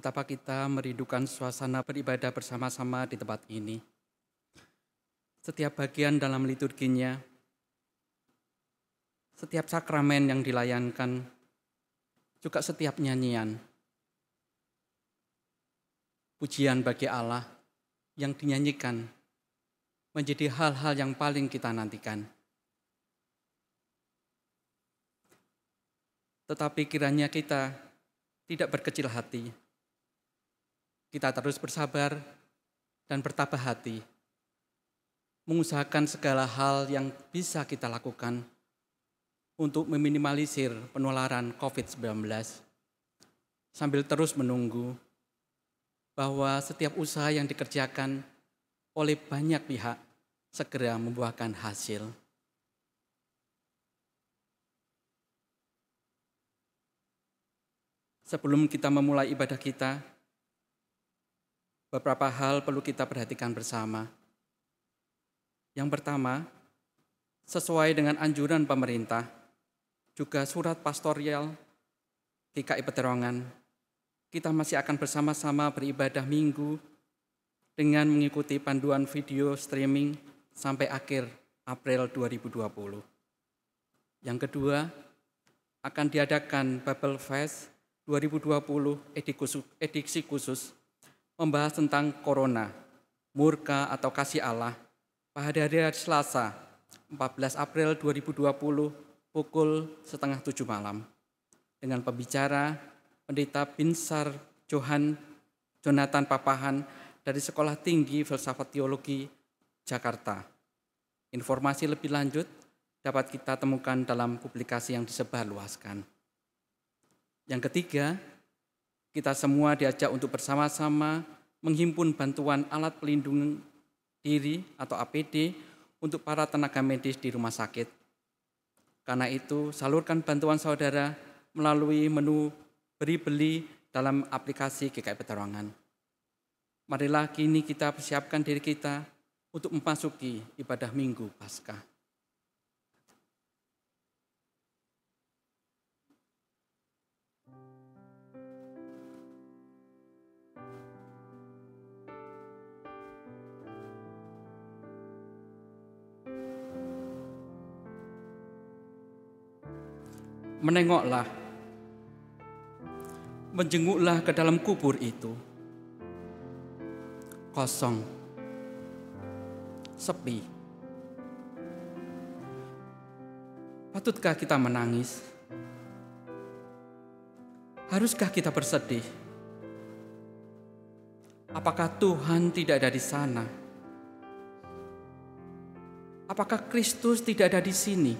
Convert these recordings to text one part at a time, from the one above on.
Betapa kita merindukan suasana beribadah bersama-sama di tempat ini. Setiap bagian dalam liturginya, setiap sakramen yang dilayankan, juga setiap nyanyian, pujian bagi Allah yang dinyanyikan menjadi hal-hal yang paling kita nantikan. Tetapi kiranya kita tidak berkecil hati. Kita terus bersabar dan bertabah hati, mengusahakan segala hal yang bisa kita lakukan untuk meminimalisir penularan COVID-19, sambil terus menunggu bahwa setiap usaha yang dikerjakan oleh banyak pihak segera membuahkan hasil. Sebelum kita memulai ibadah kita, beberapa hal perlu kita perhatikan bersama. Yang pertama, sesuai dengan anjuran pemerintah, juga surat pastorial GKI Peterongan, kita masih akan bersama-sama beribadah Minggu dengan mengikuti panduan video streaming sampai akhir April 2020. Yang kedua, akan diadakan Bible Fest 2020 edisi khusus membahas tentang Corona, murka atau kasih Allah pada hari Selasa 14 April 2020 pukul 6:30 malam dengan pembicara Pendeta Binsar Jonathan Papahan dari Sekolah Tinggi Filsafat Teologi Jakarta. Informasi lebih lanjut dapat kita temukan dalam publikasi yang disebarluaskan. Yang ketiga, kita semua diajak untuk bersama-sama menghimpun bantuan alat pelindung diri atau APD untuk para tenaga medis di rumah sakit. Karena itu, salurkan bantuan saudara melalui menu beri-beli dalam aplikasi GKI Peterongan. Marilah kini kita persiapkan diri kita untuk memasuki ibadah Minggu Paskah. Menengoklah, menjenguklah ke dalam kubur itu. Kosong, sepi. Patutkah kita menangis? Haruskah kita bersedih? Apakah Tuhan tidak ada di sana? Apakah Kristus tidak ada di sini?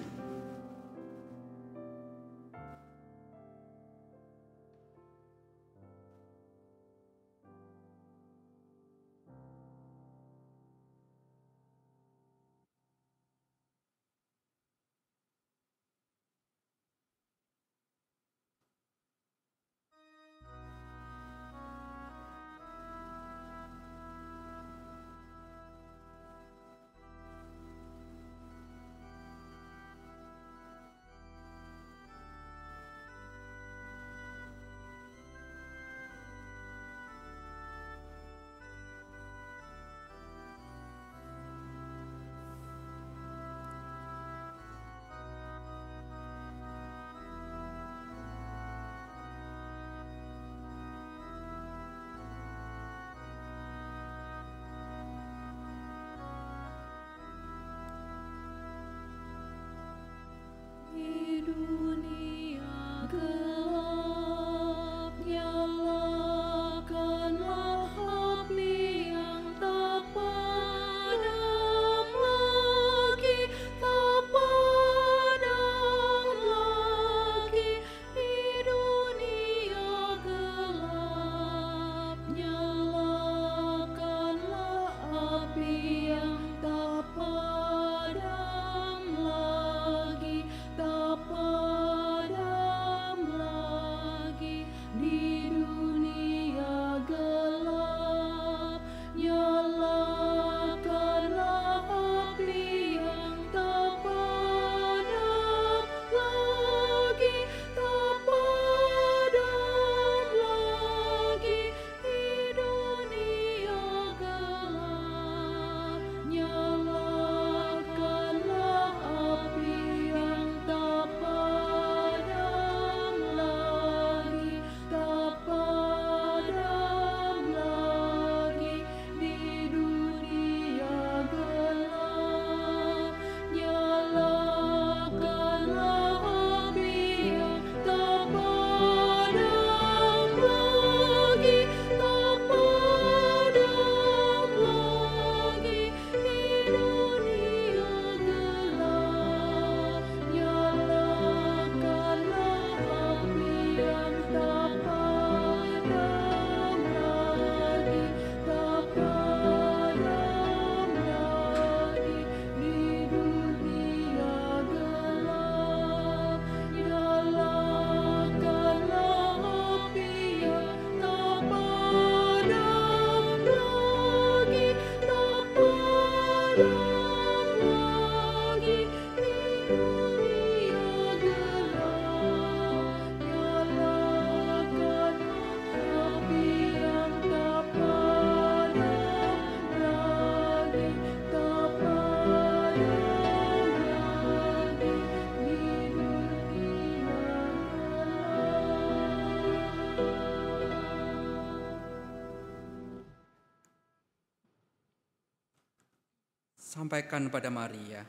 sampaikan pada Maria,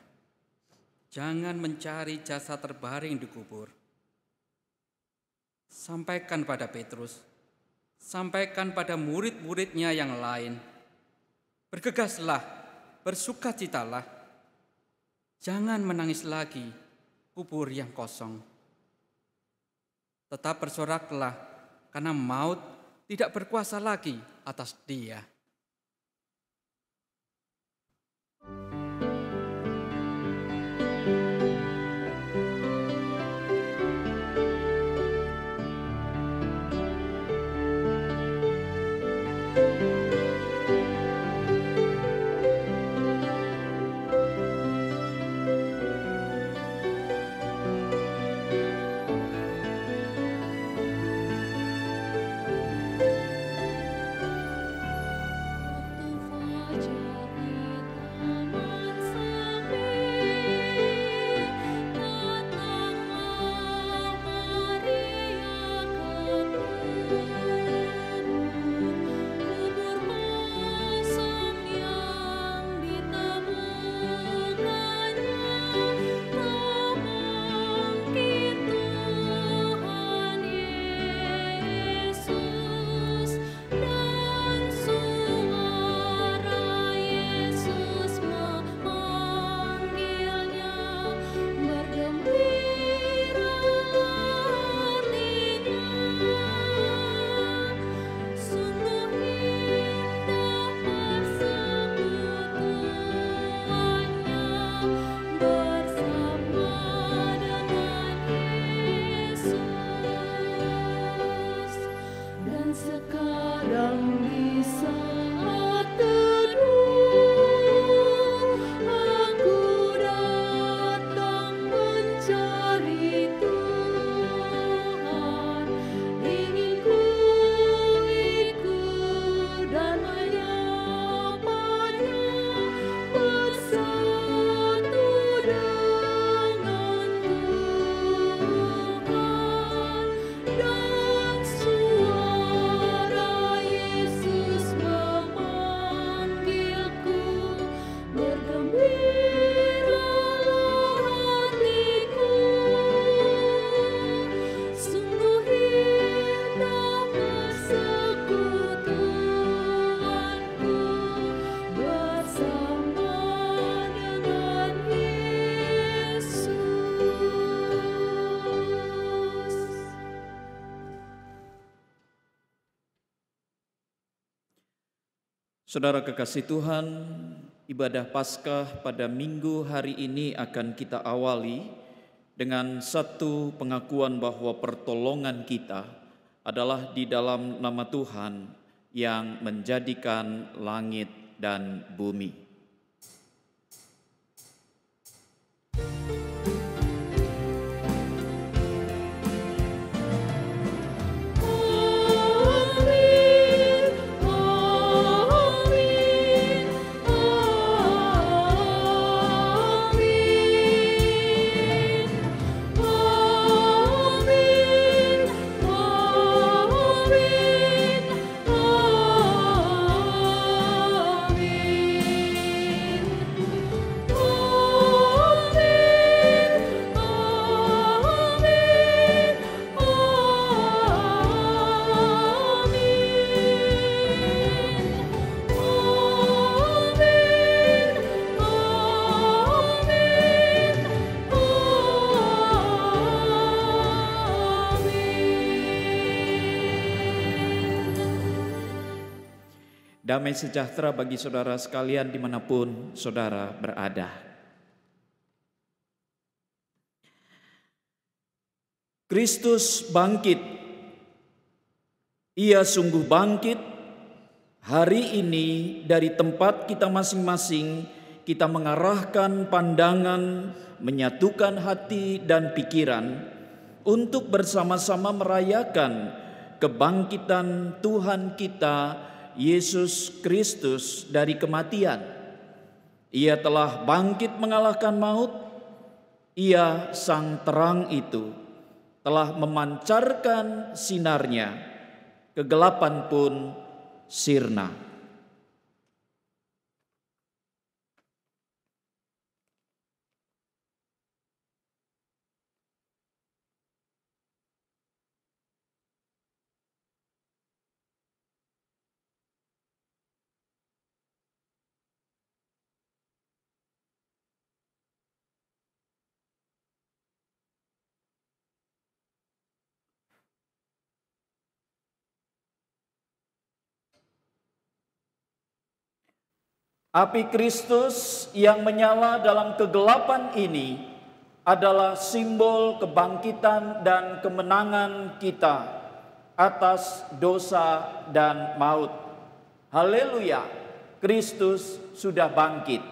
jangan mencari jasad terbaring di kubur. Sampaikan pada Petrus, sampaikan pada murid-muridnya yang lain, bergegaslah, bersukacitalah, jangan menangis lagi kubur yang kosong. Tetap bersoraklah, karena maut tidak berkuasa lagi atas dia. Saudara kekasih Tuhan, ibadah Paskah pada minggu hari ini akan kita awali dengan satu pengakuan bahwa pertolongan kita adalah di dalam nama Tuhan yang menjadikan langit dan bumi. Damai sejahtera bagi saudara sekalian dimanapun saudara berada. Kristus bangkit. Ia sungguh bangkit. Hari ini dari tempat kita masing-masing, kita mengarahkan pandangan, menyatukan hati dan pikiran untuk bersama-sama merayakan kebangkitan Tuhan kita Yesus Kristus dari kematian. Ia telah bangkit mengalahkan maut. Ia sang terang itu telah memancarkan sinarnya. Kegelapan pun sirna. Api Kristus yang menyala dalam kegelapan ini adalah simbol kebangkitan dan kemenangan kita atas dosa dan maut. Haleluya, Kristus sudah bangkit.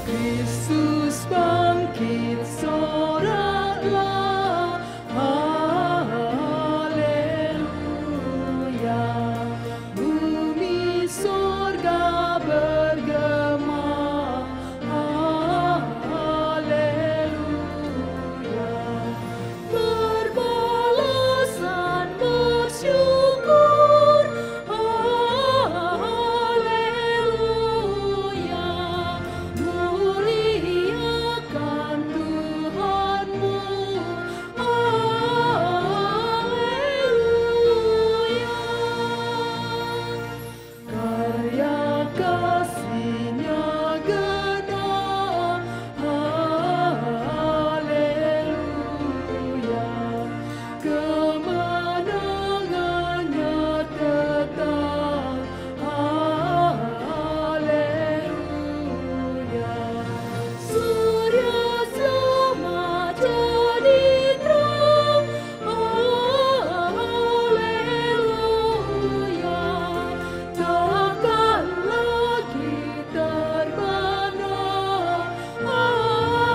Kristus bangkit, soraklah, haleluya. Bumi surga bergema, haleluya. Berbalasan bersyukur, haleluya. Muliakan Tuhanmu, haleluya. Karya kasih-Nya genap, haleluya. Kemenangannya tetap, haleluya. Surya selamat jadi terang, haleluya. Takkan lagi terbenam, haleluya.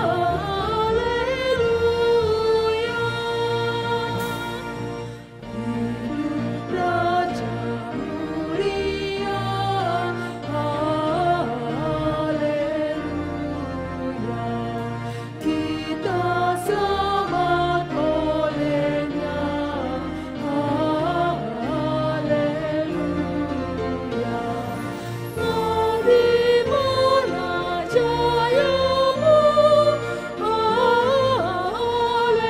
Hidup Raja mulia, haleluya. Kita selamat oleh-Nya, haleluya. Di mana jayamu, haleluya.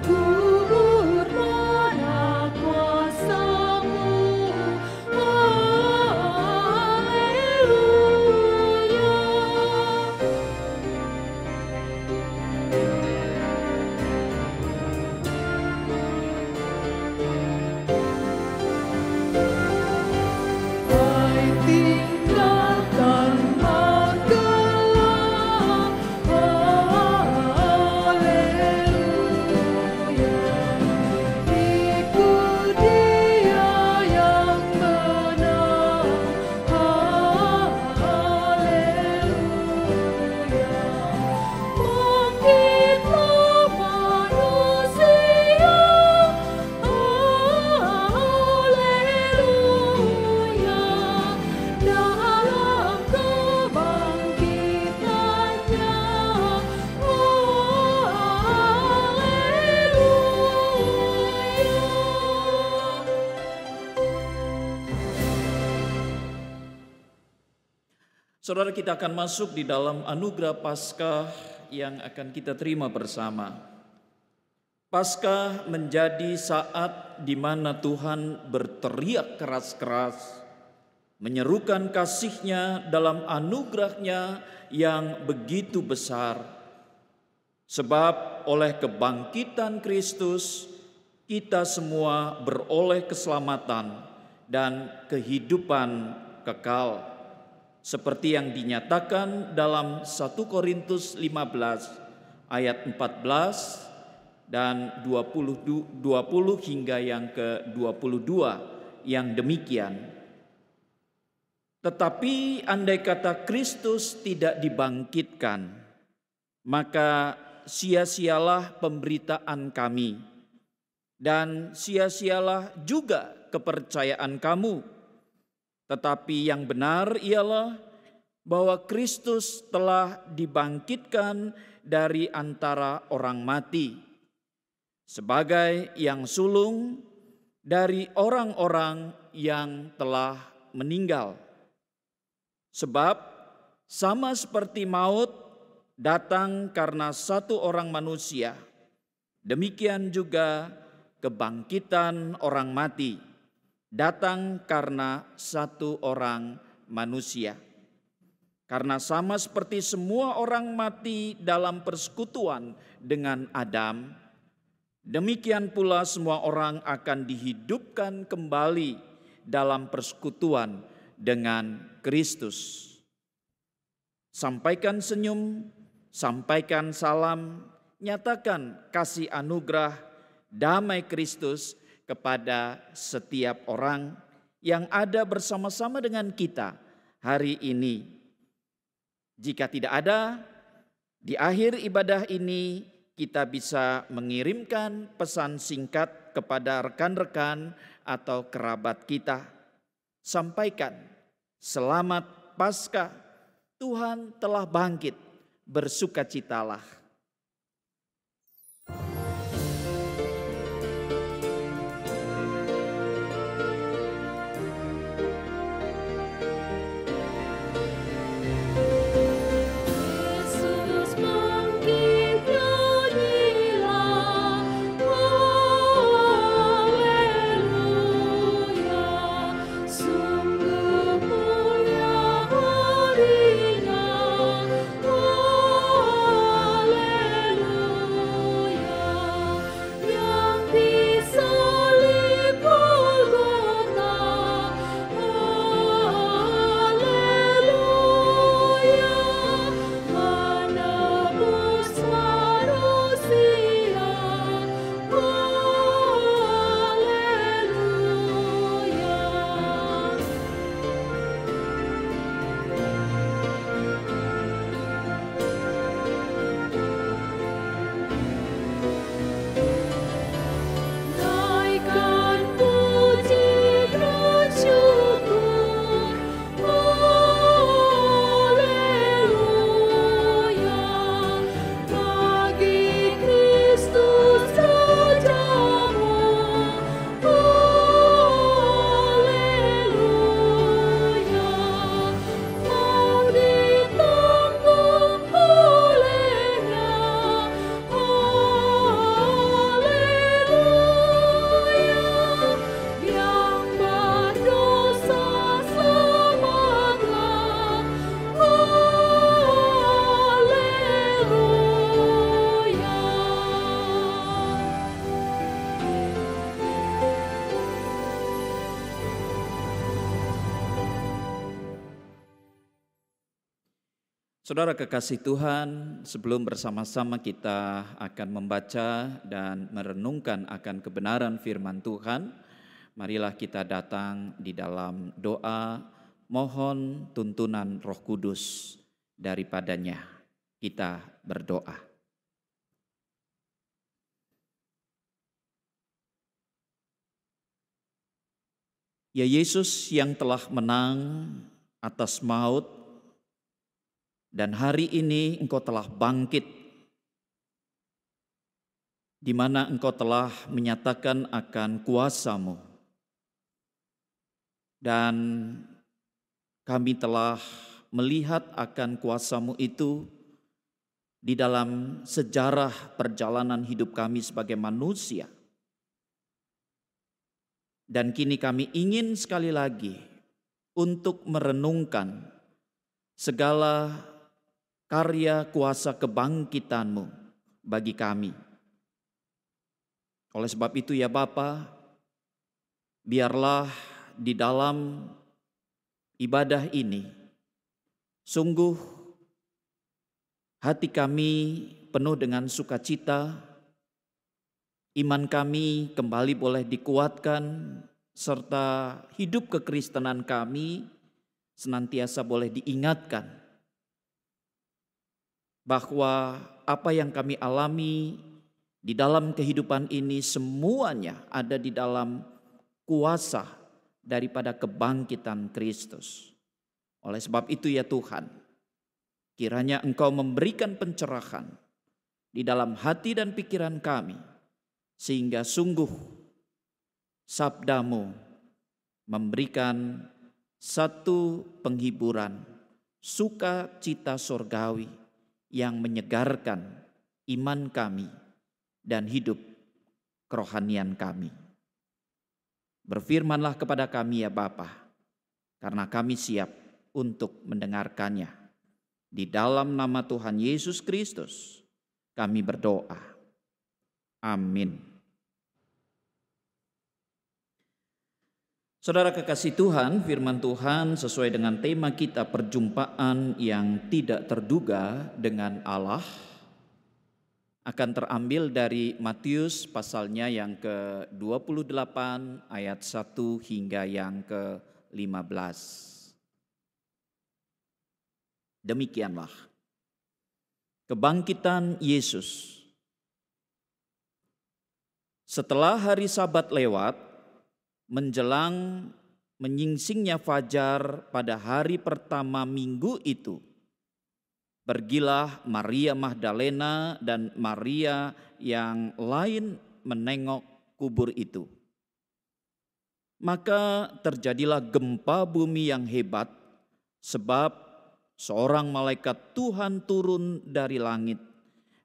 Kubur mana kuasa-Mu, haleluya. Hai tinggalkan maut gelap, haleluya. Ikut Dia yang menang, haleluya. Bangkitlah manusia, haleluya. Dalam kebangkitan-Nya, haleluya. Saudara, kita akan masuk di dalam anugerah Paskah yang akan kita terima bersama. Paskah menjadi saat di mana Tuhan berteriak keras-keras, menyerukan kasih-Nya dalam anugerah-Nya yang begitu besar. Sebab oleh kebangkitan Kristus, kita semua beroleh keselamatan dan kehidupan kekal. Seperti yang dinyatakan dalam 1 Korintus 15 ayat 14 dan 20 hingga yang ke-22 yang demikian. Tetapi andai kata Kristus tidak dibangkitkan, maka sia-sialah pemberitaan kami dan sia-sialah juga kepercayaan kamu. Tetapi yang benar ialah bahwa Kristus telah dibangkitkan dari antara orang mati sebagai yang sulung dari orang-orang yang telah meninggal. Sebab sama seperti maut datang karena satu orang manusia, demikian juga kebangkitan orang mati datang karena satu orang manusia. Karena sama seperti semua orang mati dalam persekutuan dengan Adam, demikian pula semua orang akan dihidupkan kembali dalam persekutuan dengan Kristus. Sampaikan senyum, sampaikan salam, nyatakan kasih anugerah damai Kristus kepada setiap orang yang ada bersama-sama dengan kita hari ini. Jika tidak ada, di akhir ibadah ini kita bisa mengirimkan pesan singkat kepada rekan-rekan atau kerabat kita. Sampaikan, selamat Paskah, Tuhan telah bangkit, bersukacitalah. Yesus bangkit, nyanyilah, haleluya. Sungguh mulia harinya, haleluya. Yang disalib Golgota, haleluya. Menebus manusia, haleluya. Naikkan puji dan syukur, haleluya. Bagi Kristus Rajamu, haleluya. Mau ditanggung olehnya, haleluya. Yang berdosa selamatlah, haleluya. Saudara kekasih Tuhan, sebelum bersama-sama kita akan membaca dan merenungkan akan kebenaran firman Tuhan, marilah kita datang di dalam doa, mohon tuntunan Roh Kudus daripadanya. Kita berdoa. Ya Yesus yang telah menang atas maut, dan hari ini Engkau telah bangkit, di mana Engkau telah menyatakan akan kuasa-Mu. Dan kami telah melihat akan kuasa-Mu itu di dalam sejarah perjalanan hidup kami sebagai manusia. Dan kini kami ingin sekali lagi untuk merenungkan segala karya kuasa kebangkitan-Mu bagi kami. Oleh sebab itu ya Bapa, biarlah di dalam ibadah ini sungguh hati kami penuh dengan sukacita, iman kami kembali boleh dikuatkan, serta hidup kekristenan kami senantiasa boleh diingatkan bahwa apa yang kami alami di dalam kehidupan ini semuanya ada di dalam kuasa daripada kebangkitan Kristus. Oleh sebab itu ya Tuhan, kiranya Engkau memberikan pencerahan di dalam hati dan pikiran kami, sehingga sungguh sabda-Mu memberikan satu penghiburan, sukacita surgawi yang menyegarkan iman kami dan hidup kerohanian kami. Berfirmanlah kepada kami ya Bapa, karena kami siap untuk mendengarkannya. Di dalam nama Tuhan Yesus Kristus kami berdoa. Amin. Saudara kekasih Tuhan, firman Tuhan sesuai dengan tema kita, perjumpaan yang tidak terduga dengan Allah, akan terambil dari Matius pasalnya yang ke-28 ayat 1 hingga yang ke-15. Demikianlah kebangkitan Yesus. Setelah hari Sabat lewat, menjelang menyingsingnya fajar pada hari pertama minggu itu, pergilah Maria Magdalena dan Maria yang lain menengok kubur itu. Maka terjadilah gempa bumi yang hebat, sebab seorang malaikat Tuhan turun dari langit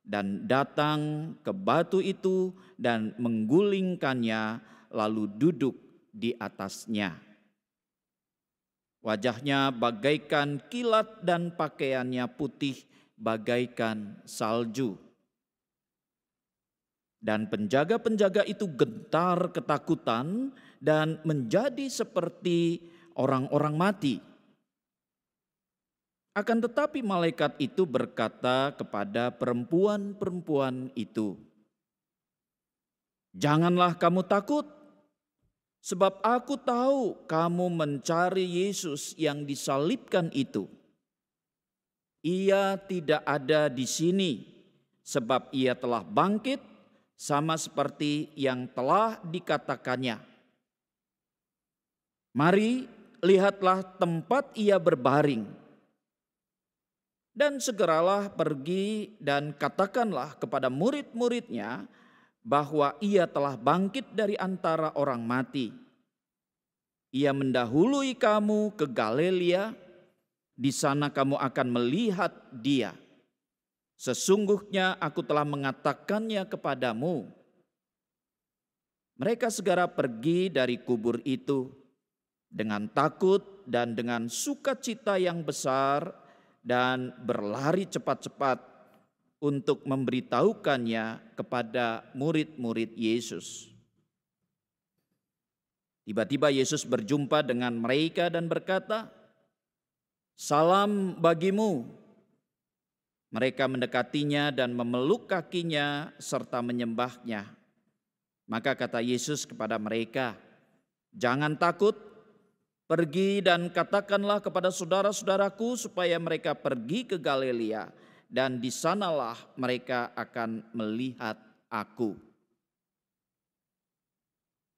dan datang ke batu itu dan menggulingkannya, lalu duduk di atasnya. Wajahnya bagaikan kilat dan pakaiannya putih bagaikan salju. Dan penjaga-penjaga itu gentar ketakutan dan menjadi seperti orang-orang mati. Akan tetapi malaikat itu berkata kepada perempuan-perempuan itu, "Janganlah kamu takut, sebab aku tahu kamu mencari Yesus yang disalibkan itu. Ia tidak ada di sini, sebab ia telah bangkit sama seperti yang telah dikatakannya. Mari, lihatlah tempat ia berbaring. Dan segeralah pergi dan katakanlah kepada murid-muridnya bahwa ia telah bangkit dari antara orang mati. Ia mendahului kamu ke Galilea, di sana kamu akan melihat dia. Sesungguhnya aku telah mengatakannya kepadamu." Mereka segera pergi dari kubur itu dengan takut dan dengan sukacita yang besar, dan berlari cepat-cepat untuk memberitahukannya kepada murid-murid Yesus. Tiba-tiba Yesus berjumpa dengan mereka dan berkata, "Salam bagimu." Mereka mendekatinya dan memeluk kakinya serta menyembahnya. Maka kata Yesus kepada mereka, "Jangan takut. Pergi dan katakanlah kepada saudara-saudaraku supaya mereka pergi ke Galilea, dan di sanalah mereka akan melihat aku."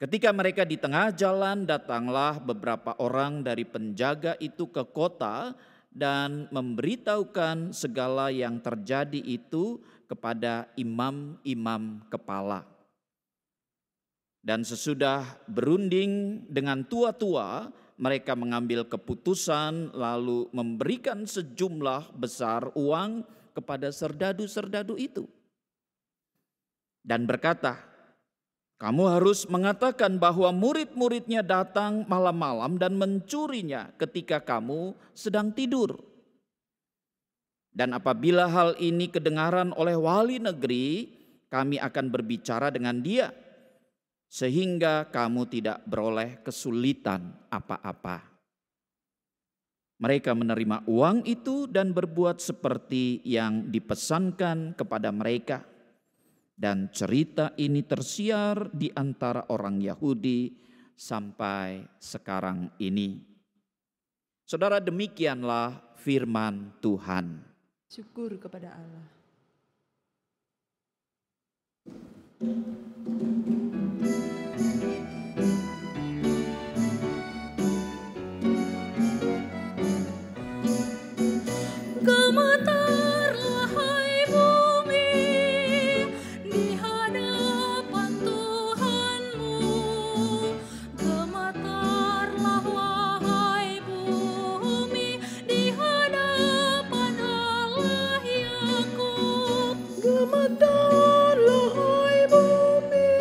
Ketika mereka di tengah jalan, datanglah beberapa orang dari penjaga itu ke kota dan memberitahukan segala yang terjadi itu kepada imam-imam kepala. Dan sesudah berunding dengan tua-tua, mereka mengambil keputusan lalu memberikan sejumlah besar uang kepada serdadu-serdadu itu. Dan berkata, "Kamu harus mengatakan bahwa murid-muridnya datang malam-malam dan mencurinya ketika kamu sedang tidur. Dan apabila hal ini kedengaran oleh wali negeri, kami akan berbicara dengan dia, sehingga kamu tidak beroleh kesulitan apa-apa." Mereka menerima uang itu dan berbuat seperti yang dipesankan kepada mereka. Dan cerita ini tersiar di antara orang Yahudi sampai sekarang ini. Saudara, demikianlah firman Tuhan. Syukur kepada Allah. Gemetarlah hai bumi di hadapan Tuhanmu. Gemetarlah wahai bumi di hadapan Allah Yakub. Gemetarlah hai bumi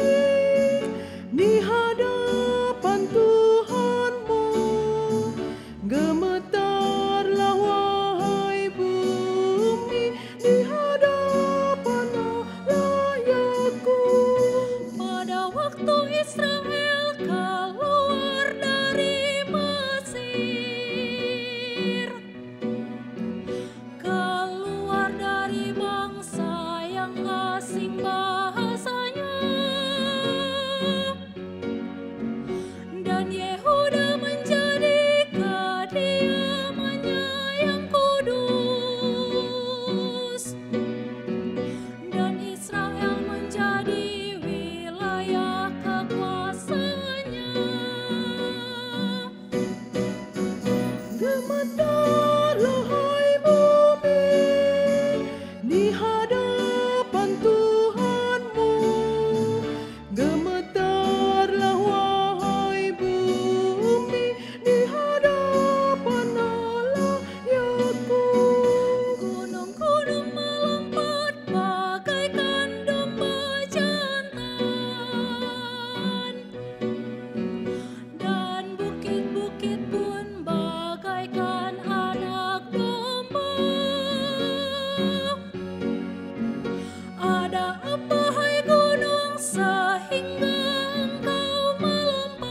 Yehuda menjadi kediamannya yang kudus, dan Israel menjadi wilayah kekuasaannya. Gemetarlah hai bumi di hadapan Tuhanmu. Gemetarlah wahai bumi di hadapan Allah Yakub. Gunung-gunung melompat bagaikan domba jantan, dan bukit-bukit pun bagaikan anak domba. Ada apa hai gunung sehingga engkau melompat?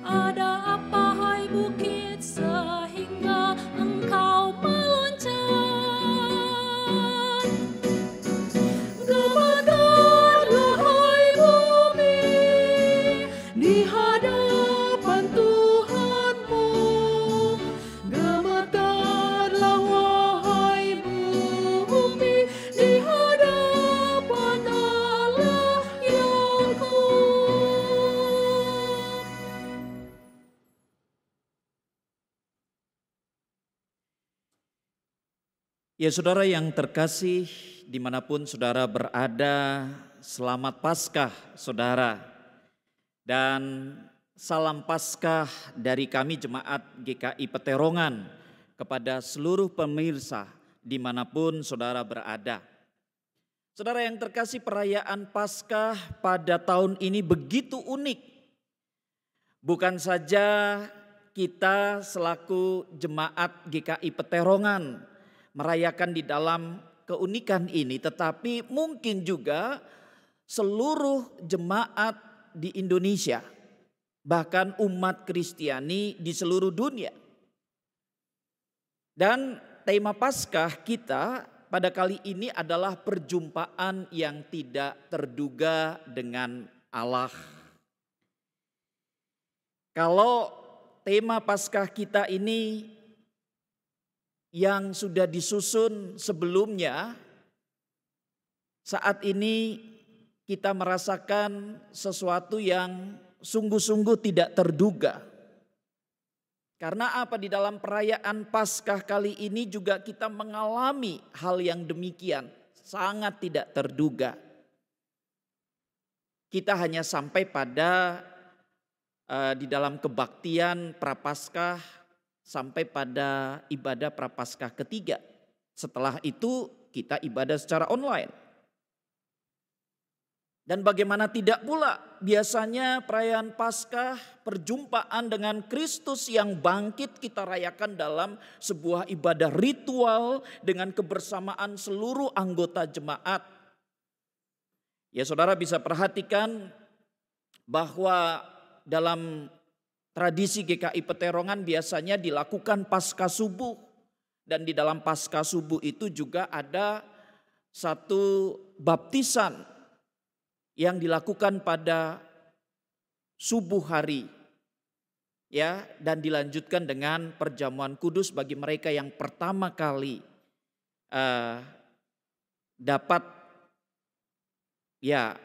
Ada apa hai bukit sehingga engkau meloncat? Gemetarlah hai bumi di hadapan Tuhanmu. Gemetarlah wahai bumi di hadapan Allah Yakub. Ya saudara yang terkasih, dimanapun saudara berada, selamat Paskah saudara. Dan salam Paskah dari kami Jemaat GKI Peterongan kepada seluruh pemirsa dimanapun saudara berada. Saudara yang terkasih, perayaan Paskah pada tahun ini begitu unik. Bukan saja kita selaku Jemaat GKI Peterongan merayakan di dalam keunikan ini, tetapi mungkin juga seluruh jemaat di Indonesia, bahkan umat Kristiani di seluruh dunia. Dan tema Paskah kita pada kali ini adalah perjumpaan yang tidak terduga dengan Allah. Kalau tema Paskah kita ini yang sudah disusun sebelumnya, saat ini kita merasakan sesuatu yang sungguh-sungguh tidak terduga. Karena apa? Di dalam perayaan Paskah kali ini juga kita mengalami hal yang demikian, sangat tidak terduga. Kita hanya sampai pada di dalam kebaktian Prapaskah, sampai pada ibadah Prapaskah ketiga. Setelah itu kita ibadah secara online. Dan bagaimana tidak pula, biasanya perayaan Paskah, perjumpaan dengan Kristus yang bangkit kita rayakan dalam sebuah ibadah ritual dengan kebersamaan seluruh anggota jemaat. Ya saudara bisa perhatikan bahwa dalam tradisi GKI Peterongan biasanya dilakukan Paskah subuh. Dan di dalam Paskah subuh itu juga ada satu baptisan yang dilakukan pada subuh hari. Ya, dan dilanjutkan dengan perjamuan kudus bagi mereka yang pertama kali dapat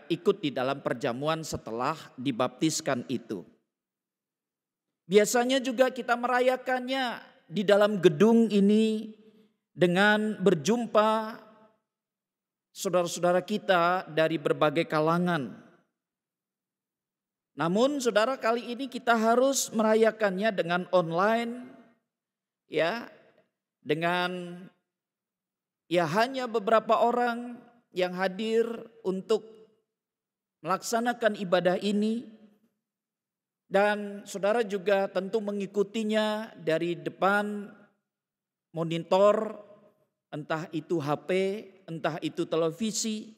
ikut di dalam perjamuan setelah dibaptiskan itu. Biasanya juga kita merayakannya di dalam gedung ini dengan berjumpa saudara-saudara kita dari berbagai kalangan. Namun saudara, kali ini kita harus merayakannya dengan online, ya, dengan hanya beberapa orang yang hadir untuk melaksanakan ibadah ini. Dan saudara juga tentu mengikutinya dari depan monitor, entah itu HP, entah itu televisi,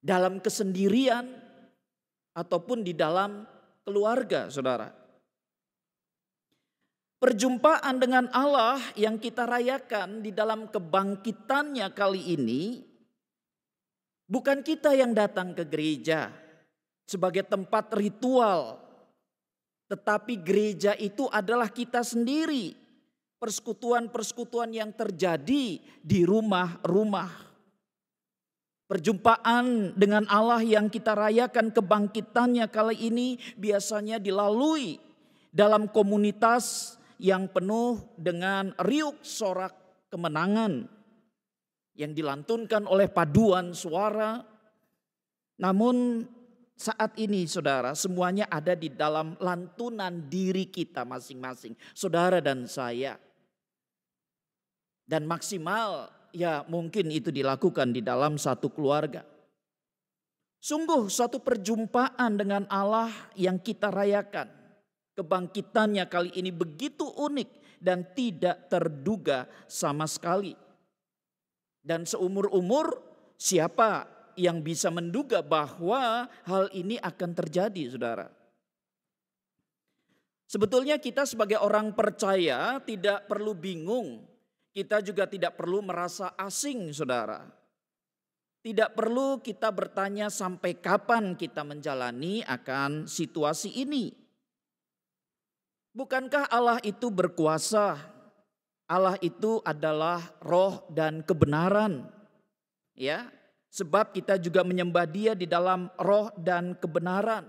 dalam kesendirian ataupun di dalam keluarga saudara. Perjumpaan dengan Allah yang kita rayakan di dalam kebangkitannya kali ini, bukan kita yang datang ke gereja, sebagai tempat ritual. Tetapi gereja itu adalah kita sendiri. Persekutuan-persekutuan yang terjadi di rumah-rumah. Perjumpaan dengan Allah yang kita rayakan kebangkitannya kali ini biasanya dilalui dalam komunitas yang penuh dengan riuh sorak kemenangan yang dilantunkan oleh paduan suara. Namun saat ini saudara, semuanya ada di dalam lantunan diri kita masing-masing, saudara dan saya. Dan maksimal ya mungkin itu dilakukan di dalam satu keluarga. Sungguh suatu perjumpaan dengan Allah yang kita rayakan. Kebangkitannya kali ini begitu unik dan tidak terduga sama sekali. Dan seumur-umur siapa yang bisa menduga bahwa hal ini akan terjadi, saudara? Sebetulnya kita sebagai orang percaya tidak perlu bingung. Kita juga tidak perlu merasa asing, saudara. Tidak perlu kita bertanya sampai kapan kita menjalani akan situasi ini. Bukankah Allah itu berkuasa? Allah itu adalah roh dan kebenaran. Ya, sebab kita juga menyembah Dia di dalam roh dan kebenaran.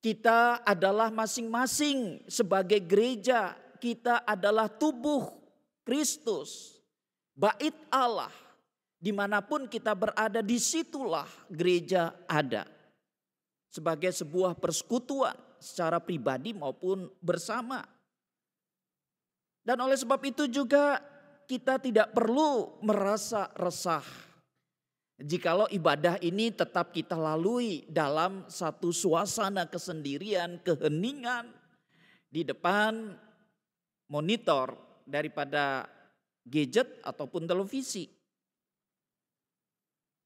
Kita adalah masing-masing sebagai gereja, kita adalah tubuh Kristus, bait Allah. Dimanapun kita berada, disitulah gereja ada. Sebagai sebuah persekutuan secara pribadi maupun bersama. Dan oleh sebab itu juga kita tidak perlu merasa resah jikalau ibadah ini tetap kita lalui dalam satu suasana kesendirian, keheningan di depan monitor daripada gadget ataupun televisi.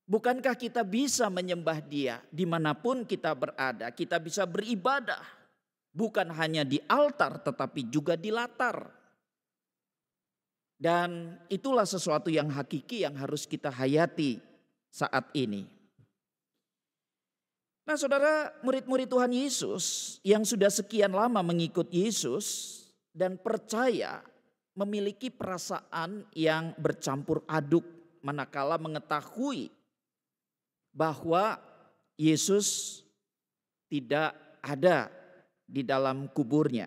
Bukankah kita bisa menyembah Dia dimanapun kita berada? Kita bisa beribadah bukan hanya di altar tetapi juga di latar. Dan itulah sesuatu yang hakiki yang harus kita hayati saat ini. Nah saudara, murid-murid Tuhan Yesus yang sudah sekian lama mengikut Yesus dan percaya memiliki perasaan yang bercampur aduk manakala mengetahui bahwa Yesus tidak ada di dalam kuburnya.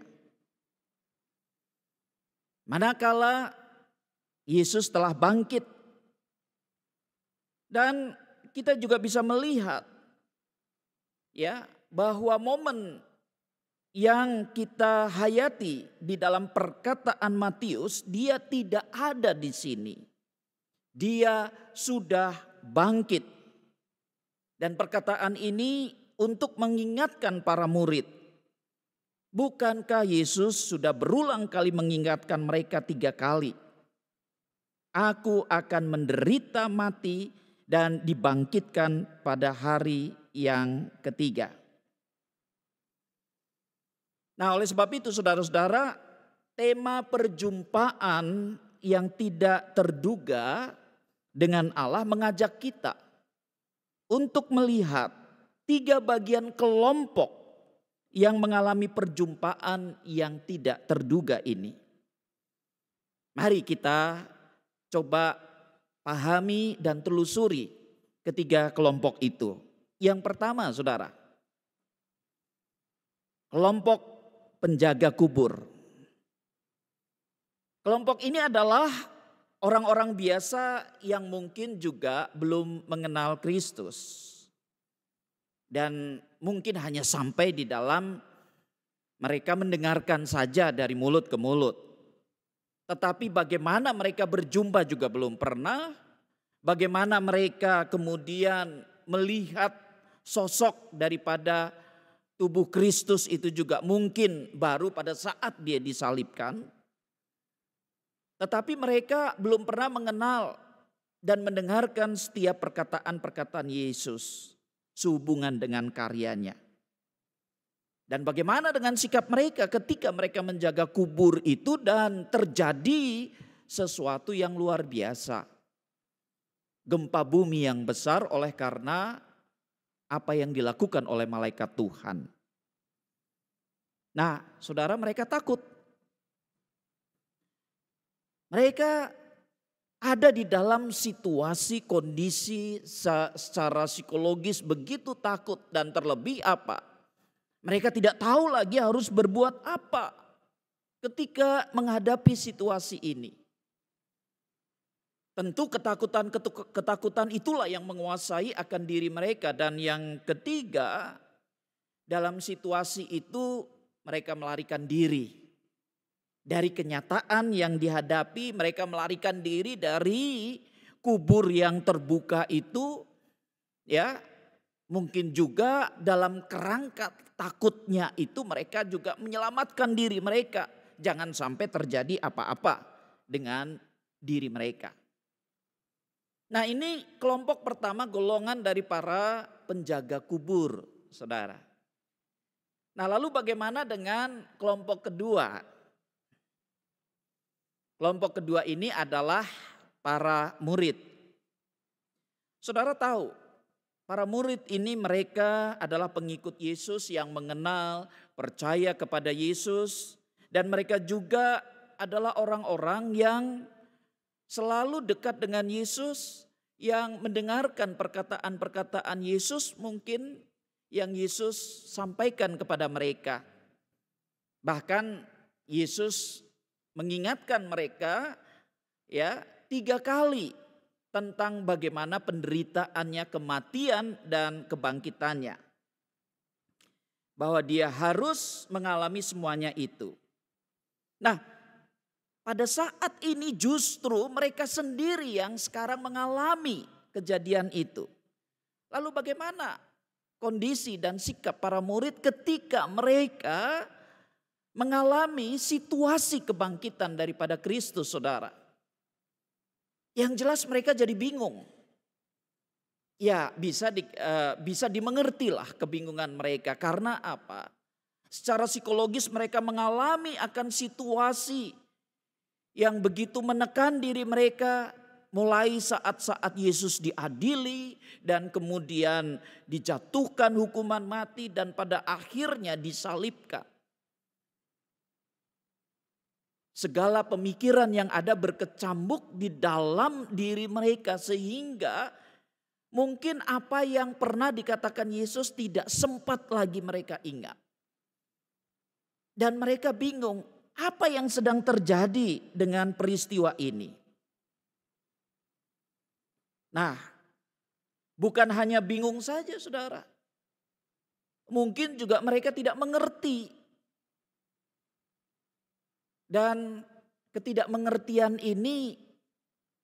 Manakala Yesus telah bangkit. Dan kita juga bisa melihat ya bahwa momen yang kita hayati di dalam perkataan Matius, dia tidak ada di sini. Dia sudah bangkit. Dan perkataan ini untuk mengingatkan para murid. Bukankah Yesus sudah berulang kali mengingatkan mereka 3 kali? Aku akan menderita mati dan dibangkitkan pada hari yang ketiga. Nah oleh sebab itu saudara-saudara, tema perjumpaan yang tidak terduga dengan Allah mengajak kita untuk melihat 3 bagian kelompok yang mengalami perjumpaan yang tidak terduga ini. Mari kita coba pahami dan telusuri ketiga kelompok itu. Yang pertama saudara, kelompok penjaga kubur. Kelompok ini adalah orang-orang biasa yang mungkin juga belum mengenal Kristus. Dan mungkin hanya sampai di dalam mereka mendengarkan saja dari mulut ke mulut. Tetapi bagaimana mereka berjumpa juga belum pernah. Bagaimana mereka kemudian melihat sosok daripada tubuh Kristus itu juga mungkin baru pada saat dia disalibkan. Tetapi mereka belum pernah mengenal dan mendengarkan setiap perkataan-perkataan Yesus sehubungan dengan karyanya. Dan bagaimana dengan sikap mereka ketika mereka menjaga kubur itu dan terjadi sesuatu yang luar biasa. Gempa bumi yang besar oleh karena apa yang dilakukan oleh malaikat Tuhan. Nah, saudara, mereka takut. Mereka ada di dalam situasi, kondisi secara psikologis begitu takut dan terlebih apa? Mereka tidak tahu lagi harus berbuat apa ketika menghadapi situasi ini. Tentu ketakutan itulah yang menguasai akan diri mereka. Dan yang ketiga, dalam situasi itu mereka melarikan diri dari kenyataan yang dihadapi. Mereka melarikan diri dari kubur yang terbuka itu, ya. Mungkin juga dalam kerangka takutnya itu mereka juga menyelamatkan diri mereka. Jangan sampai terjadi apa-apa dengan diri mereka. Nah, ini kelompok pertama, golongan dari para penjaga kubur, saudara. Nah, lalu bagaimana dengan kelompok kedua? Kelompok kedua ini adalah para murid. Saudara tahu, para murid ini mereka adalah pengikut Yesus yang mengenal, percaya kepada Yesus. Dan mereka juga adalah orang-orang yang selalu dekat dengan Yesus, yang mendengarkan perkataan-perkataan Yesus mungkin yang Yesus sampaikan kepada mereka. Bahkan Yesus mengingatkan mereka 3 kali tentang bagaimana penderitaannya, kematian dan kebangkitannya. Bahwa dia harus mengalami semuanya itu. Nah, pada saat ini justru mereka sendiri yang sekarang mengalami kejadian itu. Lalu bagaimana kondisi dan sikap para murid ketika mereka mengalami situasi kebangkitan daripada Kristus, saudara? Yang jelas mereka jadi bingung. Ya, bisa dimengertilah kebingungan mereka. Karena apa? Secara psikologis mereka mengalami akan situasi yang begitu menekan diri mereka, mulai saat-saat Yesus diadili dan kemudian dijatuhkan hukuman mati dan pada akhirnya disalibkan. Segala pemikiran yang ada berkecambuk di dalam diri mereka sehingga mungkin apa yang pernah dikatakan Yesus tidak sempat lagi mereka ingat. Dan mereka bingung, apa yang sedang terjadi dengan peristiwa ini? Nah, bukan hanya bingung saja, saudara. Mungkin juga mereka tidak mengerti. Dan ketidakmengertian ini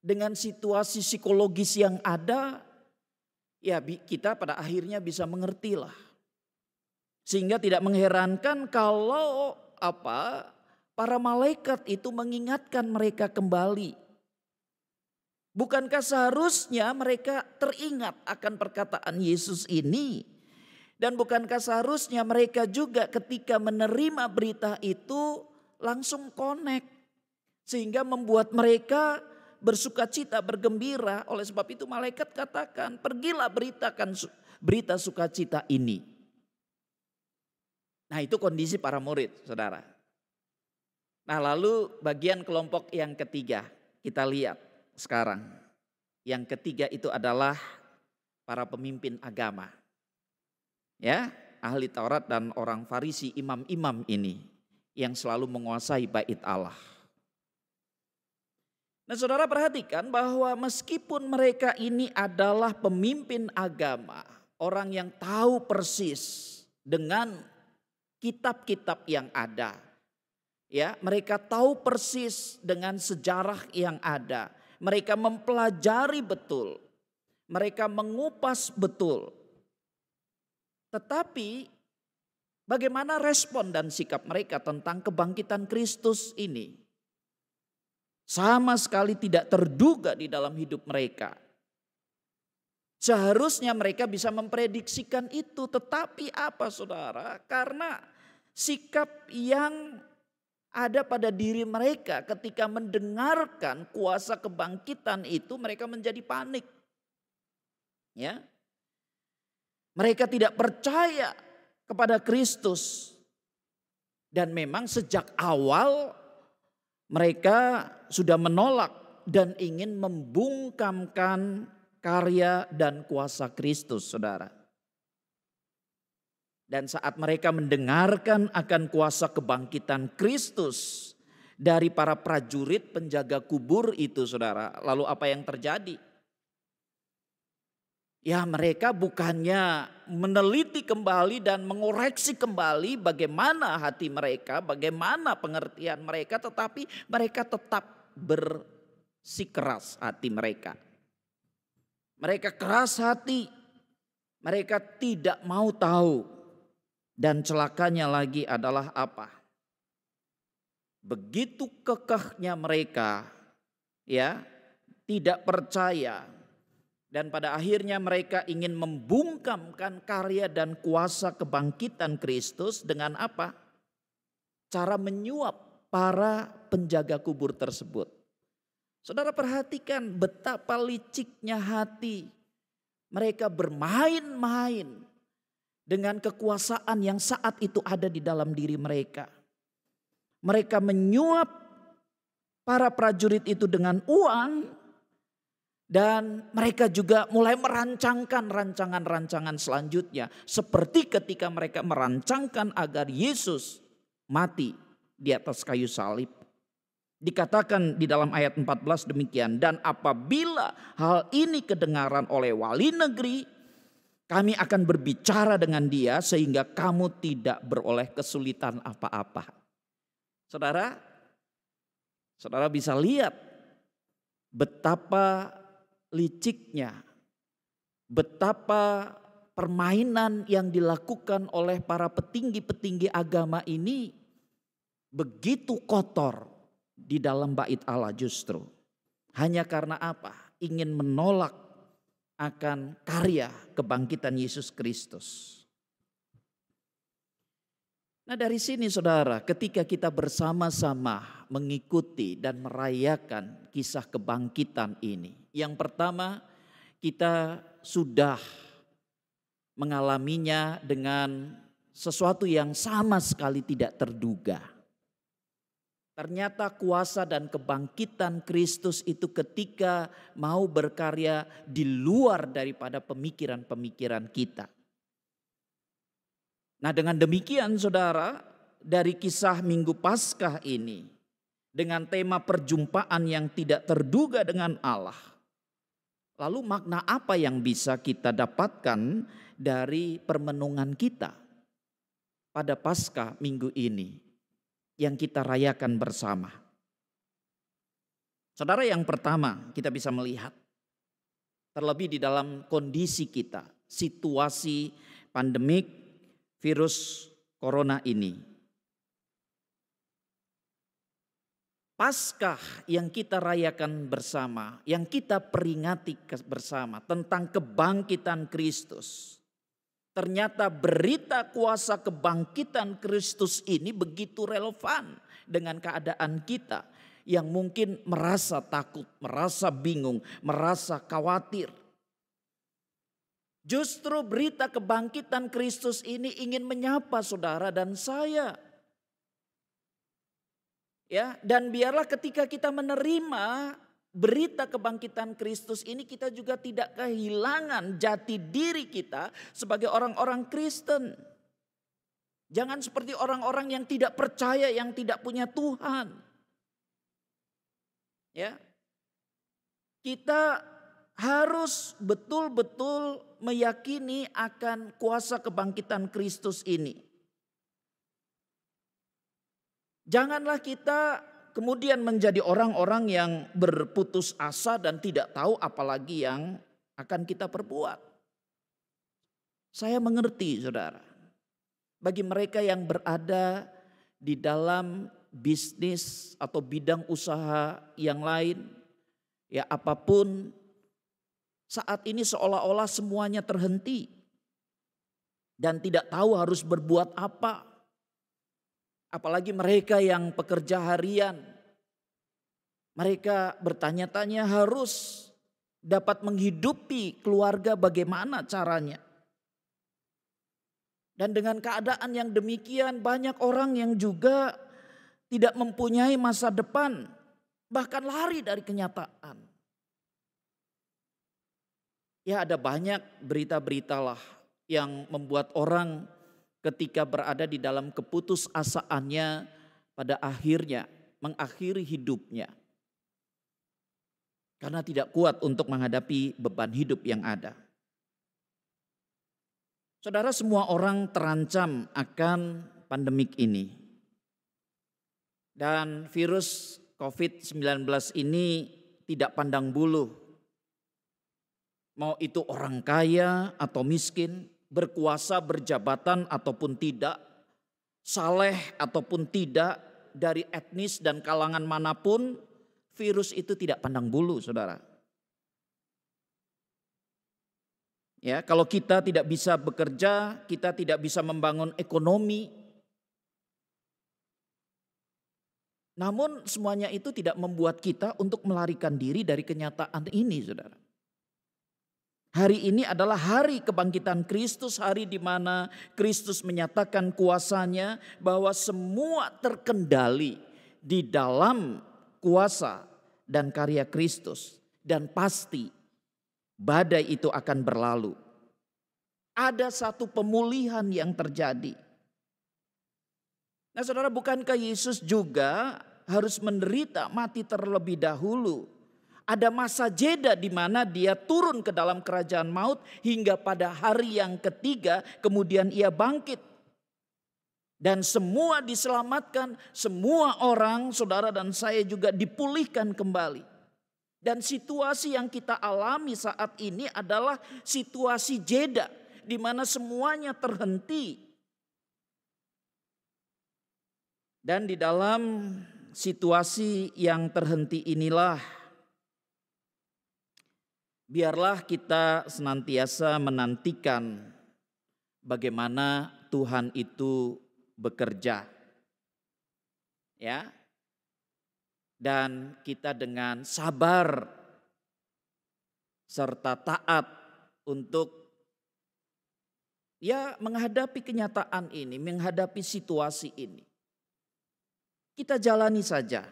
dengan situasi psikologis yang ada, ya kita pada akhirnya bisa mengertilah. Sehingga tidak mengherankan kalau para malaikat itu mengingatkan mereka kembali. Bukankah seharusnya mereka teringat akan perkataan Yesus ini? Dan bukankah seharusnya mereka juga ketika menerima berita itu langsung connect. Sehingga membuat mereka bersukacita, bergembira. Oleh sebab itu malaikat katakan, pergilah beritakan berita sukacita ini. Nah, itu kondisi para murid, saudara. Nah, lalu bagian kelompok yang ketiga kita lihat sekarang. Yang ketiga itu adalah para pemimpin agama. Ya, ahli Taurat dan orang Farisi, imam-imam ini yang selalu menguasai bait Allah. Nah, saudara perhatikan bahwa meskipun mereka ini adalah pemimpin agama, orang yang tahu persis dengan kitab-kitab yang ada. Ya, mereka tahu persis dengan sejarah yang ada. Mereka mempelajari betul. Mereka mengupas betul. Tetapi bagaimana respon dan sikap mereka tentang kebangkitan Kristus ini? Sama sekali tidak terduga di dalam hidup mereka. Seharusnya mereka bisa memprediksikan itu. Tetapi apa, saudara? Karena sikap yang ada pada diri mereka ketika mendengarkan kuasa kebangkitan itu, mereka menjadi panik. Ya. Mereka tidak percaya kepada Kristus. Dan memang sejak awal mereka sudah menolak dan ingin membungkamkan karya dan kuasa Kristus, saudara. Dan saat mereka mendengarkan akan kuasa kebangkitan Kristus dari para prajurit penjaga kubur itu, saudara, lalu apa yang terjadi? Ya, mereka bukannya meneliti kembali dan mengoreksi kembali bagaimana hati mereka, bagaimana pengertian mereka, tetapi mereka tetap bersikeras hati mereka. Mereka keras hati, mereka tidak mau tahu. Dan celakanya lagi adalah apa? Begitu kekehnya mereka, ya, tidak percaya. Dan pada akhirnya mereka ingin membungkamkan karya dan kuasa kebangkitan Kristus dengan apa? Cara menyuap para penjaga kubur tersebut. Saudara perhatikan betapa liciknya hati. Mereka bermain-main dengan kekuasaan yang saat itu ada di dalam diri mereka. Mereka menyuap para prajurit itu dengan uang. Dan mereka juga mulai merancangkan rancangan-rancangan selanjutnya. Seperti ketika mereka merancangkan agar Yesus mati di atas kayu salib. Dikatakan di dalam ayat 14 demikian. Dan apabila hal ini kedengaran oleh wali negeri, kami akan berbicara dengan dia sehingga kamu tidak beroleh kesulitan apa-apa. Saudara bisa lihat betapa liciknya, betapa permainan yang dilakukan oleh para petinggi-petinggi agama ini begitu kotor di dalam bait Allah justru. Hanya karena apa? Ingin menolak akan karya kebangkitan Yesus Kristus. Nah, dari sini saudara, ketika kita bersama-sama mengikuti dan merayakan kisah kebangkitan ini. Yang pertama, kita sudah mengalaminya dengan sesuatu yang sama sekali tidak terduga. Ternyata kuasa dan kebangkitan Kristus itu ketika mau berkarya di luar daripada pemikiran-pemikiran kita. Nah, dengan demikian saudara, dari kisah Minggu Paskah ini dengan tema perjumpaan yang tidak terduga dengan Allah. Lalu makna apa yang bisa kita dapatkan dari permenungan kita pada Paskah minggu ini yang kita rayakan bersama? Saudara, yang pertama kita bisa melihat, terlebih di dalam kondisi kita, situasi pandemik virus corona ini. Paskah yang kita rayakan bersama, yang kita peringati bersama tentang kebangkitan Kristus. Ternyata berita kuasa kebangkitan Kristus ini begitu relevan dengan keadaan kita yang mungkin merasa takut, merasa bingung, merasa khawatir. Justru berita kebangkitan Kristus ini ingin menyapa saudara dan saya. Ya, dan biarlah ketika kita menerima berita kebangkitan Kristus ini, kita juga tidak kehilangan jati diri kita sebagai orang-orang Kristen. Jangan seperti orang-orang yang tidak percaya, yang tidak punya Tuhan. Ya, kita harus betul-betul meyakini akan kuasa kebangkitan Kristus ini. Janganlah kita kemudian menjadi orang-orang yang berputus asa dan tidak tahu apalagi yang akan kita perbuat. Saya mengerti saudara, bagi mereka yang berada di dalam bisnis atau bidang usaha yang lain, ya apapun, saat ini seolah-olah semuanya terhenti dan tidak tahu harus berbuat apa. Apalagi mereka yang pekerja harian, mereka bertanya-tanya harus dapat menghidupi keluarga bagaimana caranya. Dan dengan keadaan yang demikian, banyak orang yang juga tidak mempunyai masa depan, bahkan lari dari kenyataan. Ya, ada banyak berita-berita lah yang membuat orang ketika berada di dalam keputusasaannya pada akhirnya mengakhiri hidupnya. Karena tidak kuat untuk menghadapi beban hidup yang ada. Saudara, semua orang terancam akan pandemik ini. Dan virus COVID-19 ini tidak pandang bulu. Mau itu orang kaya atau miskin, berkuasa, berjabatan ataupun tidak, saleh ataupun tidak, dari etnis dan kalangan manapun, virus itu tidak pandang bulu, saudara. Ya, kalau kita tidak bisa bekerja, kita tidak bisa membangun ekonomi. Namun semuanya itu tidak membuat kita untuk melarikan diri dari kenyataan ini, saudara. Hari ini adalah hari kebangkitan Kristus, hari di mana Kristus menyatakan kuasanya bahwa semua terkendali di dalam kuasa dan karya Kristus. Dan pasti badai itu akan berlalu. Ada satu pemulihan yang terjadi. Nah, saudara, bukankah Yesus juga harus menderita mati terlebih dahulu? Ada masa jeda di mana dia turun ke dalam kerajaan maut hingga pada hari yang ketiga kemudian ia bangkit. Dan semua diselamatkan, semua orang, saudara dan saya juga dipulihkan kembali. Dan situasi yang kita alami saat ini adalah situasi jeda di mana semuanya terhenti. Dan di dalam situasi yang terhenti inilah, biarlah kita senantiasa menantikan bagaimana Tuhan itu bekerja. Ya. Dan kita dengan sabar serta taat untuk menghadapi kenyataan ini, menghadapi situasi ini. Kita jalani saja.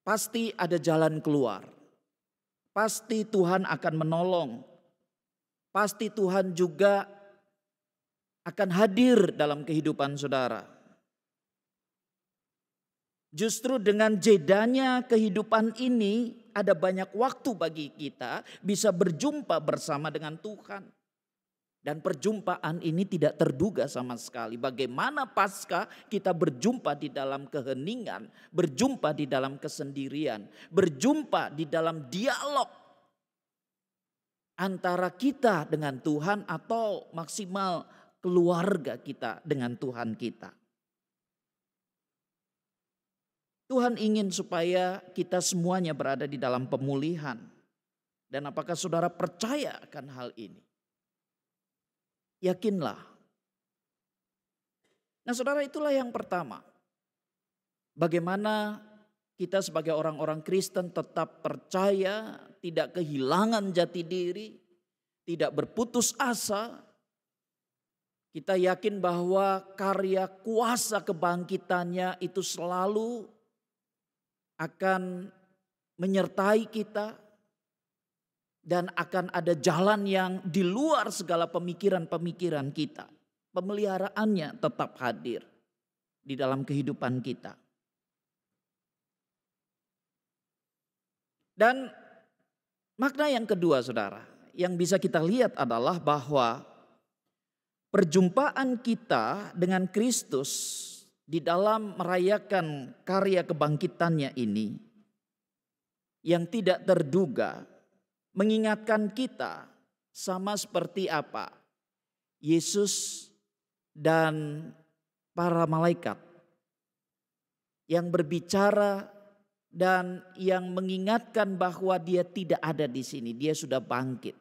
Pasti ada jalan keluar. Pasti Tuhan akan menolong. Pasti Tuhan juga akan hadir dalam kehidupan saudara. Justru dengan jedanya kehidupan ini ada banyak waktu bagi kita bisa berjumpa bersama dengan Tuhan. Dan perjumpaan ini tidak terduga sama sekali. Bagaimana pasca kita berjumpa di dalam keheningan, berjumpa di dalam kesendirian, berjumpa di dalam dialog antara kita dengan Tuhan atau maksimal keluarga kita dengan Tuhan kita. Tuhan ingin supaya kita semuanya berada di dalam pemulihan. Dan apakah saudara percaya akan hal ini? Yakinlah. Nah, saudara, itulah yang pertama. Bagaimana kita sebagai orang-orang Kristen tetap percaya, tidak kehilangan jati diri, tidak berputus asa. Kita yakin bahwa karya kuasa kebangkitannya itu selalu akan menyertai kita dan akan ada jalan yang di luar segala pemikiran-pemikiran kita. Pemeliharaannya tetap hadir di dalam kehidupan kita. Dan makna yang kedua, saudara, yang bisa kita lihat adalah bahwa perjumpaan kita dengan Kristus di dalam merayakan karya kebangkitannya ini yang tidak terduga mengingatkan kita sama seperti apa Yesus dan para malaikat yang berbicara dan yang mengingatkan bahwa dia tidak ada di sini, dia sudah bangkit.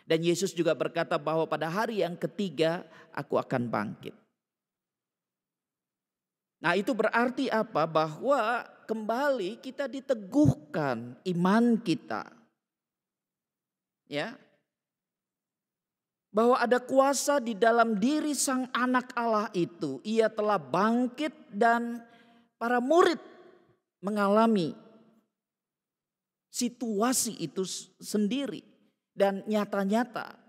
Dan Yesus juga berkata bahwa pada hari yang ketiga aku akan bangkit. Nah, itu berarti apa? Bahwa kembali kita diteguhkan iman kita. Ya. bahwa ada kuasa di dalam diri sang anak Allah itu. Ia telah bangkit dan para murid mengalami situasi itu sendiri. Dan nyata-nyata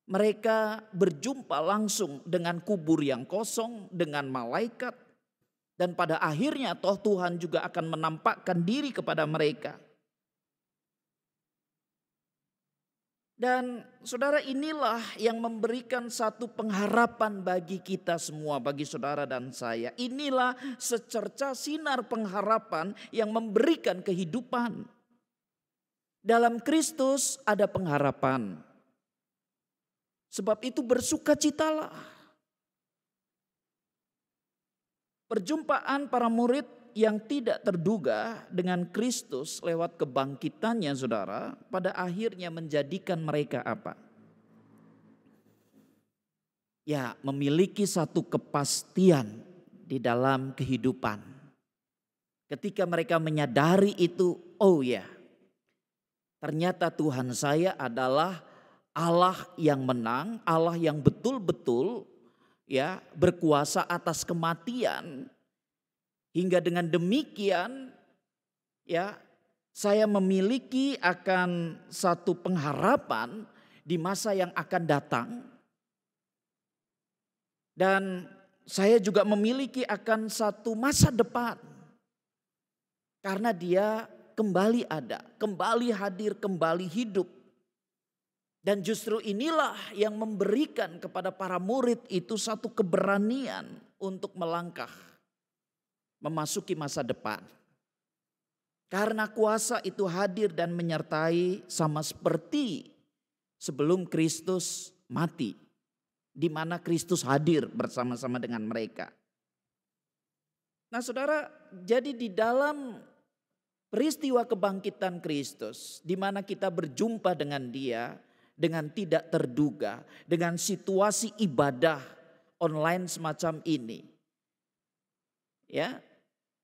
mereka berjumpa langsung dengan kubur yang kosong, dengan malaikat. Dan pada akhirnya toh Tuhan juga akan menampakkan diri kepada mereka. Dan saudara, inilah yang memberikan satu pengharapan bagi kita semua, bagi saudara dan saya. Inilah secerca sinar pengharapan yang memberikan kehidupan. Dalam Kristus ada pengharapan. Sebab itu bersukacitalah. Perjumpaan para murid yang tidak terduga dengan Kristus lewat kebangkitannya, saudara, pada akhirnya menjadikan mereka apa? Ya, memiliki satu kepastian di dalam kehidupan. Ketika mereka menyadari itu, oh ya, ternyata Tuhan saya adalah Allah yang menang, Allah yang betul-betul ya berkuasa atas kematian. Hingga dengan demikian ya saya memiliki akan satu pengharapan di masa yang akan datang. Dan saya juga memiliki akan satu masa depan. Karena dia kembali ada, kembali hadir, kembali hidup. Dan justru inilah yang memberikan kepada para murid itu satu keberanian untuk melangkah. Memasuki masa depan. Karena kuasa itu hadir dan menyertai sama seperti sebelum Kristus mati. Di mana Kristus hadir bersama-sama dengan mereka. Nah saudara, jadi di dalam peristiwa kebangkitan Kristus, di mana kita berjumpa dengan Dia dengan tidak terduga, dengan situasi ibadah online semacam ini. Ya,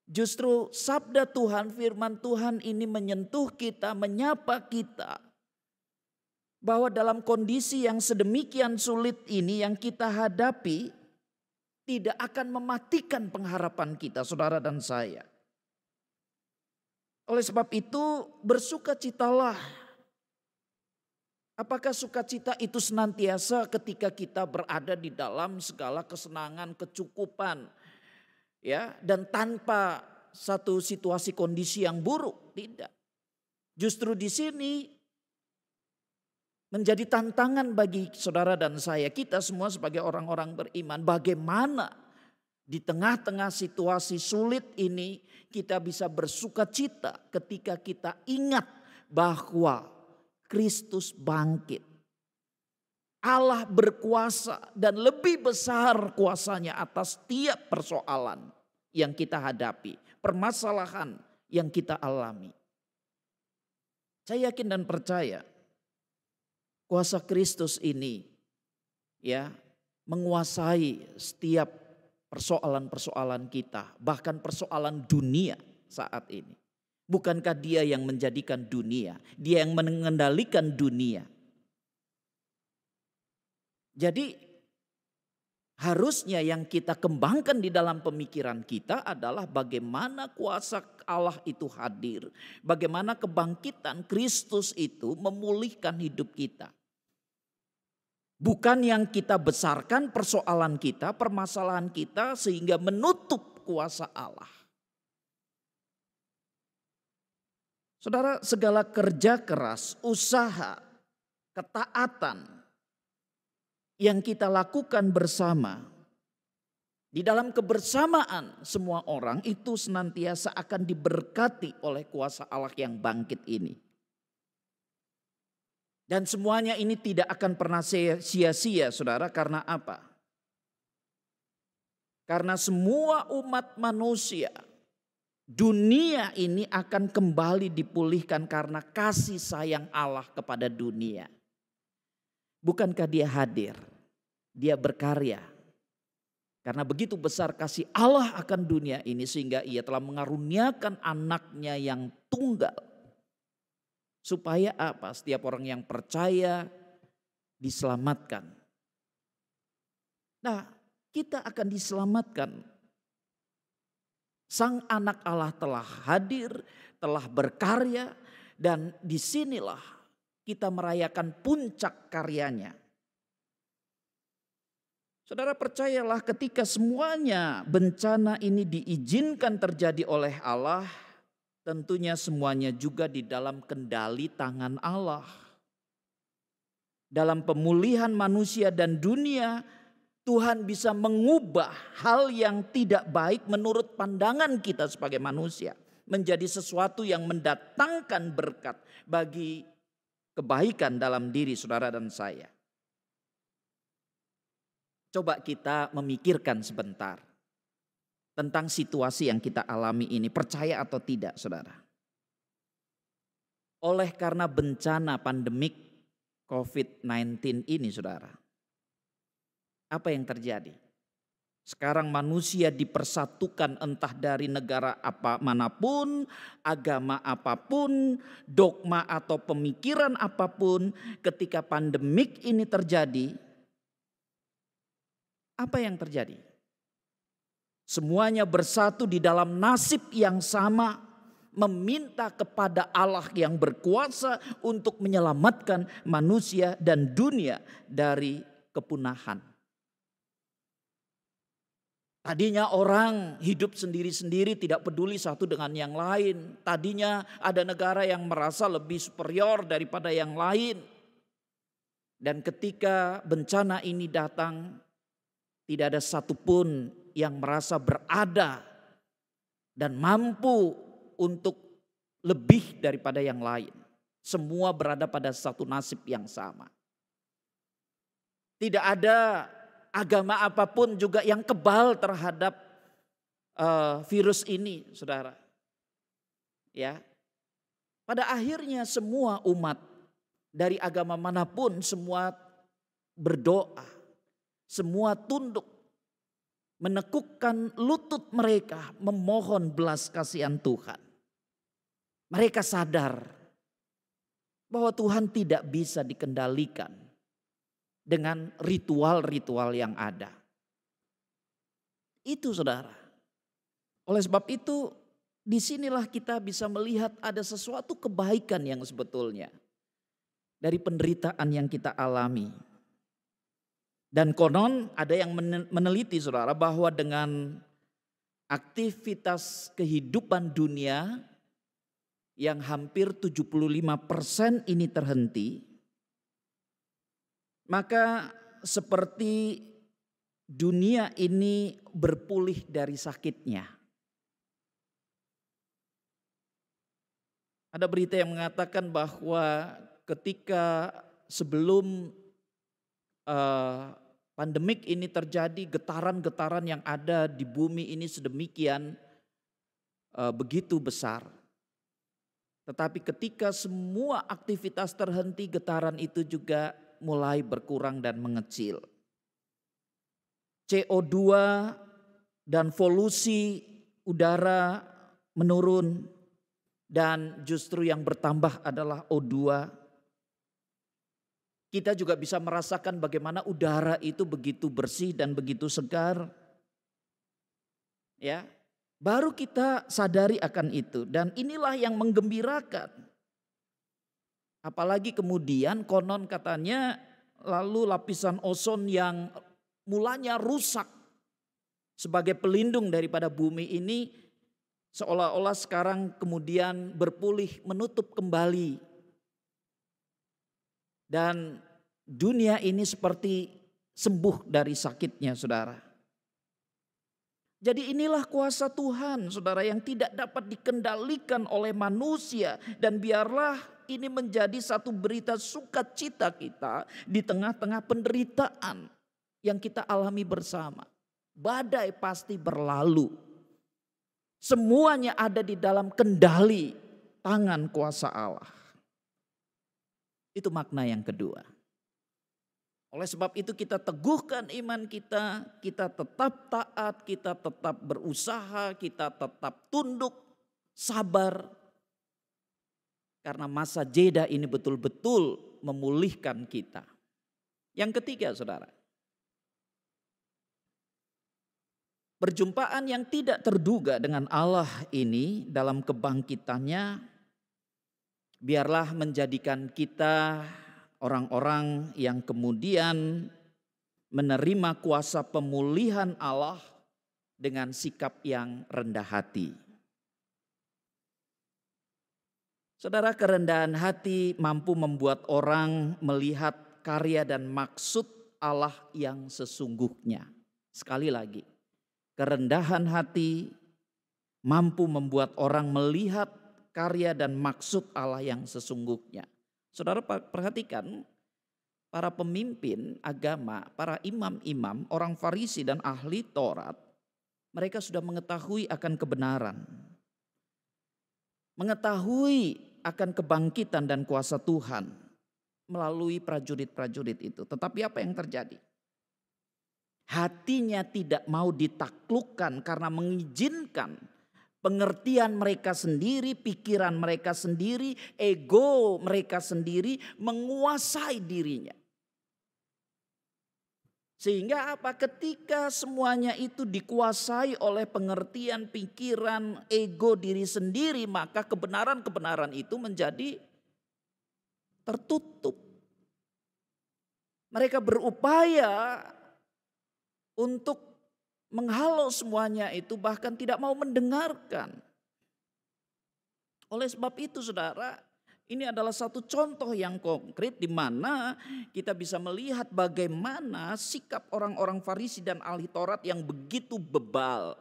justru sabda Tuhan, firman Tuhan ini menyentuh kita, menyapa kita. Bahwa dalam kondisi yang sedemikian sulit ini yang kita hadapi, tidak akan mematikan pengharapan kita, saudara dan saya. Oleh sebab itu bersukacitalah. Apakah sukacita itu senantiasa ketika kita berada di dalam segala kesenangan, kecukupan, ya, dan tanpa satu situasi kondisi yang buruk? Tidak. Justru di sini menjadi tantangan bagi saudara dan saya, kita semua sebagai orang-orang beriman, bagaimana di tengah-tengah situasi sulit ini kita bisa bersukacita ketika kita ingat bahwa Kristus bangkit. Allah berkuasa dan lebih besar kuasanya atas tiap persoalan yang kita hadapi, permasalahan yang kita alami. Saya yakin dan percaya kuasa Kristus ini ya menguasai setiap persoalan-persoalan kita, bahkan persoalan dunia saat ini. Bukankah Dia yang menjadikan dunia, Dia yang mengendalikan dunia. Jadi harusnya yang kita kembangkan di dalam pemikiran kita adalah bagaimana kuasa Allah itu hadir. Bagaimana kebangkitan Kristus itu memulihkan hidup kita. Bukan yang kita besarkan persoalan kita, permasalahan kita sehingga menutup kuasa Allah. Saudara, segala kerja keras, usaha, ketaatan yang kita lakukan bersama, di dalam kebersamaan semua orang itu senantiasa akan diberkati oleh kuasa Allah yang bangkit ini. Dan semuanya ini tidak akan pernah sia-sia, saudara, karena apa? Karena semua umat manusia, dunia ini akan kembali dipulihkan karena kasih sayang Allah kepada dunia. Bukankah Dia hadir? Dia berkarya. Karena begitu besar kasih Allah akan dunia ini sehingga Ia telah mengaruniakan anaknya yang tunggal. Supaya apa? Setiap orang yang percaya diselamatkan. Nah, kita akan diselamatkan. Sang anak Allah telah hadir, telah berkarya, dan disinilah kita merayakan puncak karyanya. Saudara percayalah, ketika semuanya bencana ini diizinkan terjadi oleh Allah, tentunya semuanya juga di dalam kendali tangan Allah. Dalam pemulihan manusia dan dunia, Tuhan bisa mengubah hal yang tidak baik menurut pandangan kita sebagai manusia menjadi sesuatu yang mendatangkan berkat bagi kebaikan dalam diri saudara dan saya. Coba kita memikirkan sebentar tentang situasi yang kita alami ini, percaya atau tidak saudara. Oleh karena bencana pandemik COVID-19 ini saudara, apa yang terjadi? Sekarang manusia dipersatukan entah dari negara manapun, agama apapun, dogma atau pemikiran apapun. Ketika pandemik ini terjadi, apa yang terjadi? Semuanya bersatu di dalam nasib yang sama, meminta kepada Allah yang berkuasa untuk menyelamatkan manusia dan dunia dari kepunahan. Tadinya orang hidup sendiri-sendiri, tidak peduli satu dengan yang lain. Tadinya ada negara yang merasa lebih superior daripada yang lain. Dan ketika bencana ini datang, tidak ada satupun yang merasa berada dan mampu untuk lebih daripada yang lain. Semua berada pada satu nasib yang sama. Tidak ada agama apapun juga yang kebal terhadap virus ini, saudara. Ya, pada akhirnya semua umat dari agama manapun semua berdoa, semua tunduk, menekukkan lutut mereka, memohon belas kasihan Tuhan. Mereka sadar bahwa Tuhan tidak bisa dikendalikan dengan ritual-ritual yang ada. Itu saudara. Oleh sebab itu, disinilah kita bisa melihat ada sesuatu kebaikan yang sebetulnya dari penderitaan yang kita alami. Dan konon ada yang meneliti saudara bahwa dengan aktivitas kehidupan dunia yang hampir 75% ini terhenti, maka seperti dunia ini berpulih dari sakitnya. Ada berita yang mengatakan bahwa ketika sebelum pandemik ini terjadi, getaran-getaran yang ada di bumi ini sedemikian begitu besar. Tetapi ketika semua aktivitas terhenti, getaran itu juga mulai berkurang dan mengecil. CO2 dan polusi udara menurun dan justru yang bertambah adalah O2. Kita juga bisa merasakan bagaimana udara itu begitu bersih dan begitu segar. Ya, baru kita sadari akan itu dan inilah yang menggembirakan. Apalagi kemudian konon katanya lalu lapisan ozon yang mulanya rusak sebagai pelindung daripada bumi ini seolah-olah sekarang kemudian berpulih, menutup kembali. Dan dunia ini seperti sembuh dari sakitnya saudara. Jadi inilah kuasa Tuhan saudara yang tidak dapat dikendalikan oleh manusia. Dan biarlah ini menjadi satu berita sukacita kita di tengah-tengah penderitaan yang kita alami bersama. Badai pasti berlalu. Semuanya ada di dalam kendali tangan kuasa Allah. Itu makna yang kedua. Oleh sebab itu kita teguhkan iman kita, kita tetap taat, kita tetap berusaha, kita tetap tunduk, sabar. Karena masa jeda ini betul-betul memulihkan kita. Yang ketiga, saudara, perjumpaan yang tidak terduga dengan Allah ini dalam kebangkitannya biarlah menjadikan kita orang-orang yang kemudian menerima kuasa pemulihan Allah dengan sikap yang rendah hati. Saudara, kerendahan hati mampu membuat orang melihat karya dan maksud Allah yang sesungguhnya. Sekali lagi, kerendahan hati mampu membuat orang melihat karya dan maksud Allah yang sesungguhnya. Saudara perhatikan, para pemimpin agama, para imam-imam, orang Farisi dan ahli Taurat, mereka sudah mengetahui akan kebenaran, mengetahui akan kebangkitan dan kuasa Tuhan melalui prajurit-prajurit itu. Tetapi apa yang terjadi? Hatinya tidak mau ditaklukkan karena mengizinkan pengertian mereka sendiri, pikiran mereka sendiri, ego mereka sendiri menguasai dirinya. Sehingga apa? Ketika semuanya itu dikuasai oleh pengertian, pikiran, ego diri sendiri, maka kebenaran-kebenaran itu menjadi tertutup. Mereka berupaya untuk menghalau semuanya itu, bahkan tidak mau mendengarkan. Oleh sebab itu, saudara, ini adalah satu contoh yang konkret di mana kita bisa melihat bagaimana sikap orang-orang Farisi dan ahli Taurat yang begitu bebal.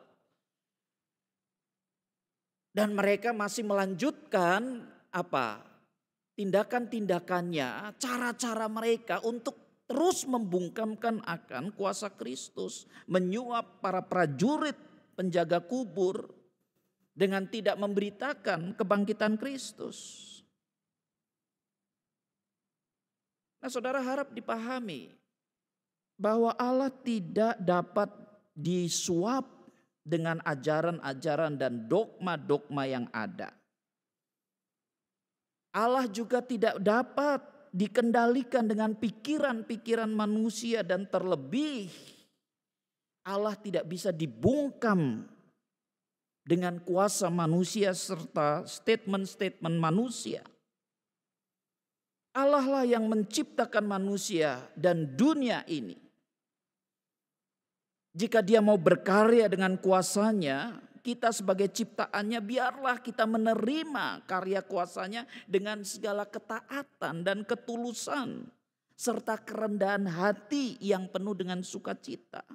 Dan mereka masih melanjutkan tindakan-tindakannya, cara-cara mereka untuk terus membungkamkan akan kuasa Kristus, menyuap para prajurit penjaga kubur dengan tidak memberitakan kebangkitan Kristus. Nah, saudara, harap dipahami bahwa Allah tidak dapat disuap dengan ajaran-ajaran dan dogma-dogma yang ada. Allah juga tidak dapat dikendalikan dengan pikiran-pikiran manusia, dan terlebih Allah tidak bisa dibungkam dengan kuasa manusia serta statement-statement manusia. Allah lah yang menciptakan manusia dan dunia ini. Jika Dia mau berkarya dengan kuasanya, kita sebagai ciptaannya biarlah kita menerima karya kuasanya dengan segala ketaatan dan ketulusan serta kerendahan hati yang penuh dengan sukacita.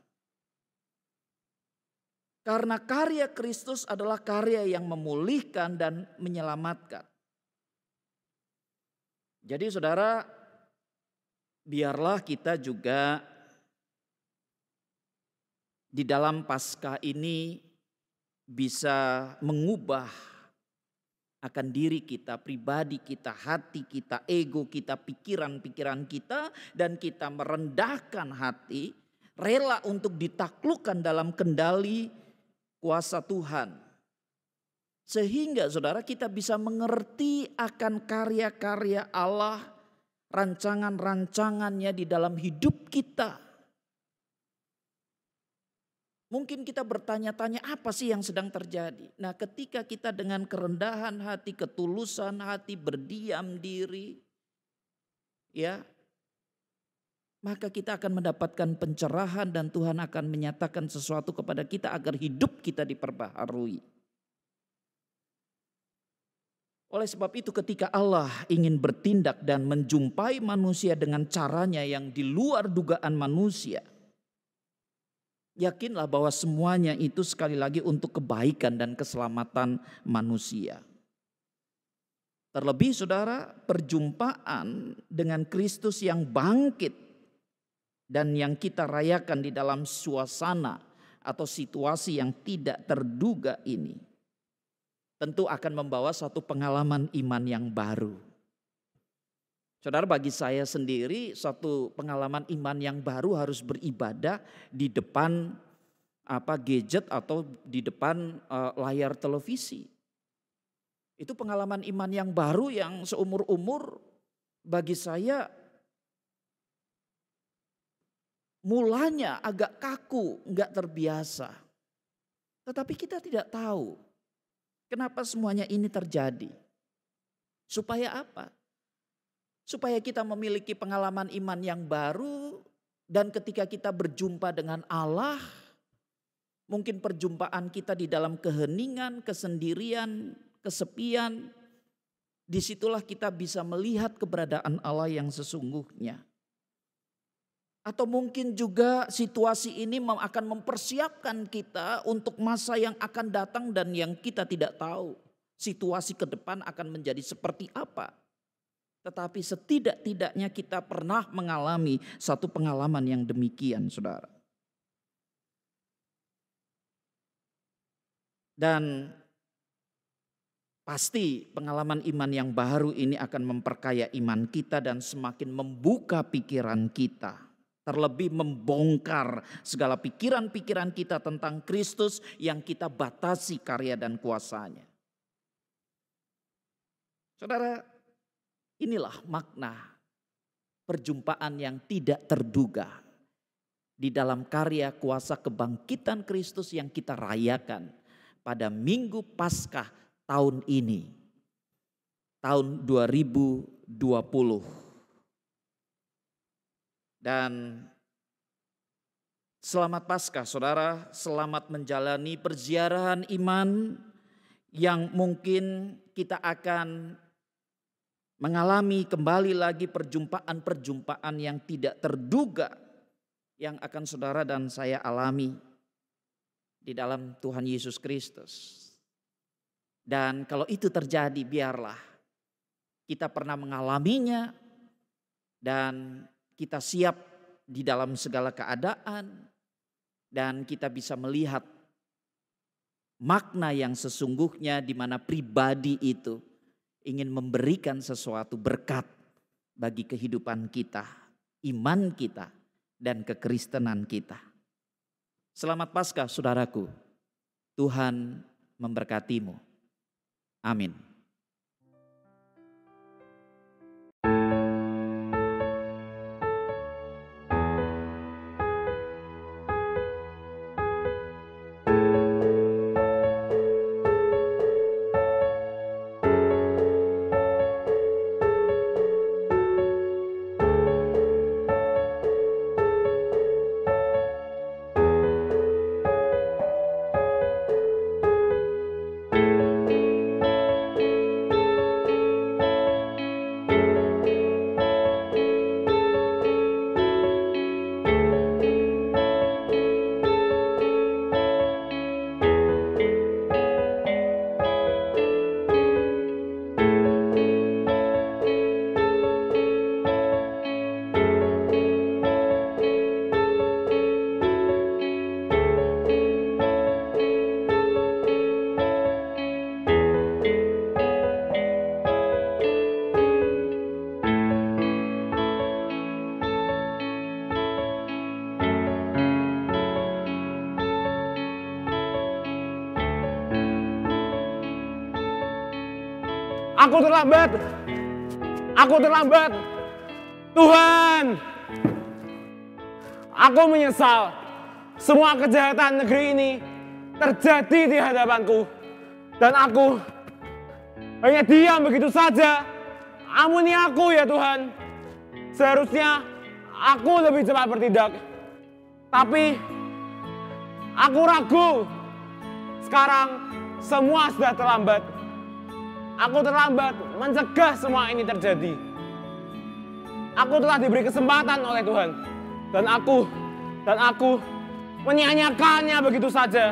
Karena karya Kristus adalah karya yang memulihkan dan menyelamatkan. Jadi saudara, biarlah kita juga di dalam Paskah ini bisa mengubah akan diri kita, pribadi kita, hati kita, ego kita, pikiran-pikiran kita, dan kita merendahkan hati, rela untuk ditaklukkan dalam kendali kuasa Tuhan. Sehingga saudara kita bisa mengerti akan karya-karya Allah, rancangan-rancangannya di dalam hidup kita. Mungkin kita bertanya-tanya apa sih yang sedang terjadi. Nah, ketika kita dengan kerendahan hati, ketulusan hati, berdiam diri, ya, maka kita akan mendapatkan pencerahan dan Tuhan akan menyatakan sesuatu kepada kita agar hidup kita diperbaharui. Oleh sebab itu ketika Allah ingin bertindak dan menjumpai manusia dengan caranya yang di luar dugaan manusia, yakinlah bahwa semuanya itu sekali lagi untuk kebaikan dan keselamatan manusia. Terlebih saudara, perjumpaan dengan Kristus yang bangkit dan yang kita rayakan di dalam suasana atau situasi yang tidak terduga ini tentu akan membawa satu pengalaman iman yang baru. Saudara, bagi saya sendiri satu pengalaman iman yang baru harus beribadah di depan gadget atau di depan layar televisi. Itu pengalaman iman yang baru yang seumur-umur bagi saya mulanya agak kaku, nggak terbiasa. Tetapi kita tidak tahu kenapa semuanya ini terjadi. Supaya apa? Supaya kita memiliki pengalaman iman yang baru, dan ketika kita berjumpa dengan Allah, mungkin perjumpaan kita di dalam keheningan, kesendirian, kesepian, disitulah kita bisa melihat keberadaan Allah yang sesungguhnya. Atau mungkin juga situasi ini akan mempersiapkan kita untuk masa yang akan datang dan yang kita tidak tahu. Situasi ke depan akan menjadi seperti apa. Tetapi setidak-tidaknya kita pernah mengalami satu pengalaman yang demikian, saudara. Dan pasti pengalaman iman yang baru ini akan memperkaya iman kita dan semakin membuka pikiran kita. Terlebih membongkar segala pikiran-pikiran kita tentang Kristus yang kita batasi karya dan kuasanya. Saudara, inilah makna perjumpaan yang tidak terduga di dalam karya kuasa kebangkitan Kristus yang kita rayakan pada Minggu Paskah tahun ini, tahun 2020. Dan selamat Paskah saudara, selamat menjalani perziarahan iman yang mungkin kita akan mengalami kembali lagi perjumpaan-perjumpaan yang tidak terduga yang akan saudara dan saya alami di dalam Tuhan Yesus Kristus. Dan kalau itu terjadi, biarlah kita pernah mengalaminya dan kita siap di dalam segala keadaan dan kita bisa melihat makna yang sesungguhnya di mana pribadi itu ingin memberikan sesuatu berkat bagi kehidupan kita, iman kita, dan kekristenan kita. Selamat Paskah saudaraku, Tuhan memberkatimu. Amin. Aku terlambat. Aku terlambat. Tuhan. Aku menyesal. Semua kejahatan negeri ini terjadi di hadapanku. Dan aku hanya diam begitu saja. Ampuni aku ya Tuhan. Seharusnya aku lebih cepat bertindak. Tapi aku ragu. Sekarang semua sudah terlambat. Aku terlambat mencegah semua ini terjadi. Aku telah diberi kesempatan oleh Tuhan. Dan aku menyia-nyiakannya begitu saja.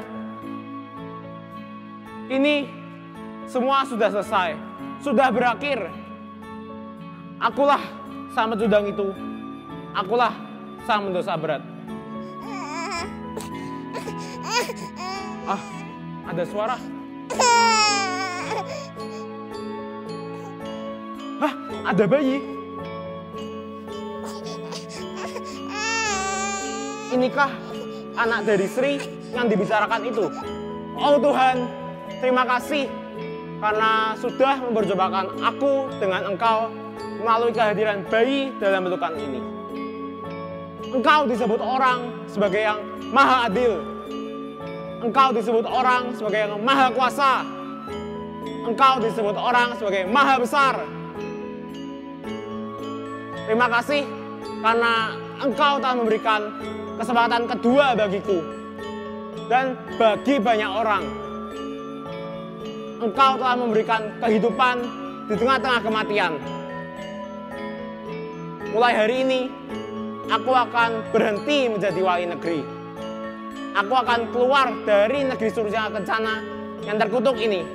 Ini semua sudah selesai. Sudah berakhir. Akulah sang pecundang itu. Akulah sang pendosa berat. Ada suara. Ada bayi. Inikah anak dari Sri yang dibicarakan itu? Oh Tuhan, terima kasih karena sudah memperjumpakan aku dengan Engkau melalui kehadiran bayi dalam pelukan ini. Engkau disebut orang sebagai yang maha adil. Engkau disebut orang sebagai yang maha kuasa. Engkau disebut orang sebagai maha besar. Terima kasih karena Engkau telah memberikan kesempatan kedua bagiku dan bagi banyak orang. Engkau telah memberikan kehidupan di tengah-tengah kematian. Mulai hari ini, aku akan berhenti menjadi wali negeri. Aku akan keluar dari negeri surga kencana yang terkutuk ini.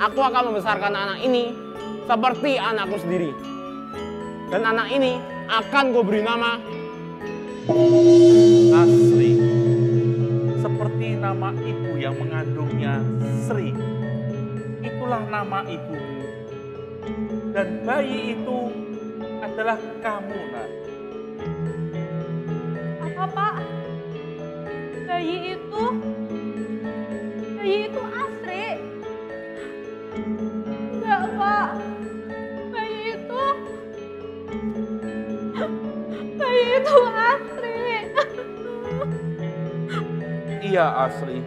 Aku akan membesarkan anak ini seperti anakku sendiri. Dan anak ini akan kuberi nama Asri. Seperti nama ibu yang mengandungnya, Sri. Itulah nama ibumu. Dan bayi itu adalah kamu, Nak. Apa, Pak? Bayi itu Asri. Enggak, Pak. Bayi itu Asri. Iya, Asri.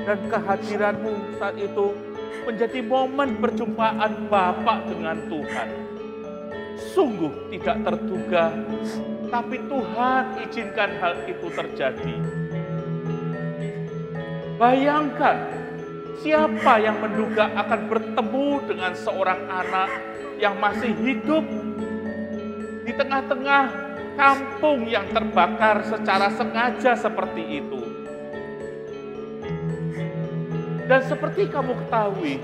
Dan kehadiranmu saat itu menjadi momen perjumpaan Bapak dengan Tuhan. Sungguh tidak terduga, tapi Tuhan izinkan hal itu terjadi. Bayangkan, siapa yang menduga akan bertemu dengan seorang anak yang masih hidup di tengah-tengah kampung yang terbakar secara sengaja seperti itu. Dan seperti kamu ketahui,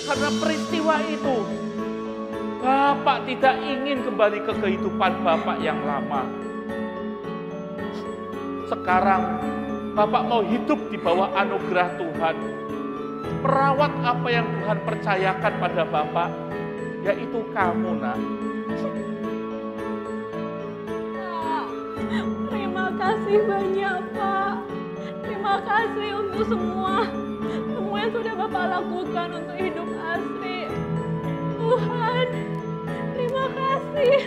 karena peristiwa itu, Bapak tidak ingin kembali ke kehidupan Bapak yang lama. Sekarang, Bapak mau hidup di bawah anugerah Tuhan. Merawat apa yang Tuhan percayakan pada Bapak, yaitu kamu, Nak. Pak, terima kasih banyak, Pak. Terima kasih untuk semua yang sudah Bapak lakukan untuk hidup Asri. Tuhan, terima kasih.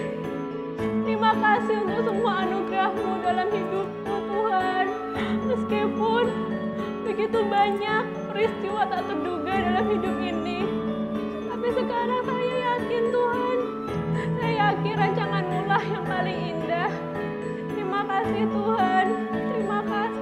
Terima kasih untuk semua anugerah-Mu dalam hidupku, Tuhan. Meskipun begitu banyak peristiwa tak terduga dalam hidup ini, tapi sekarang saya yakin, Tuhan. Saya yakin rancangan-Mu lah yang paling indah. Terima kasih, Tuhan. Terima kasih.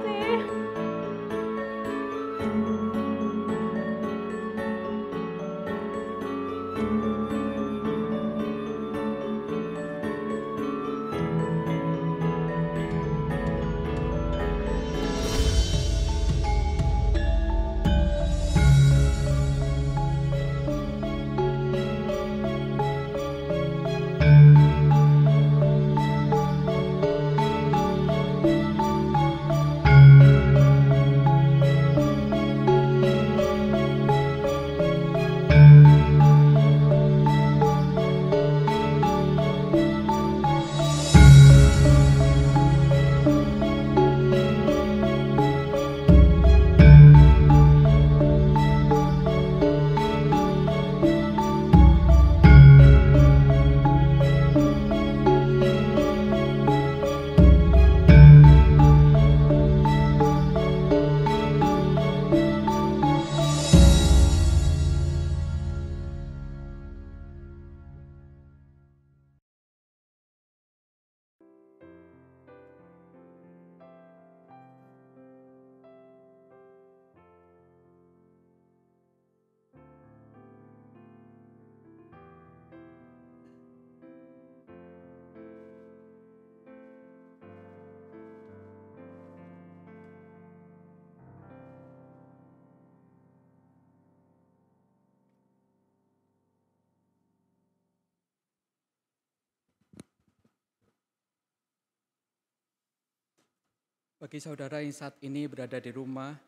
Bagi saudara yang saat ini berada di rumah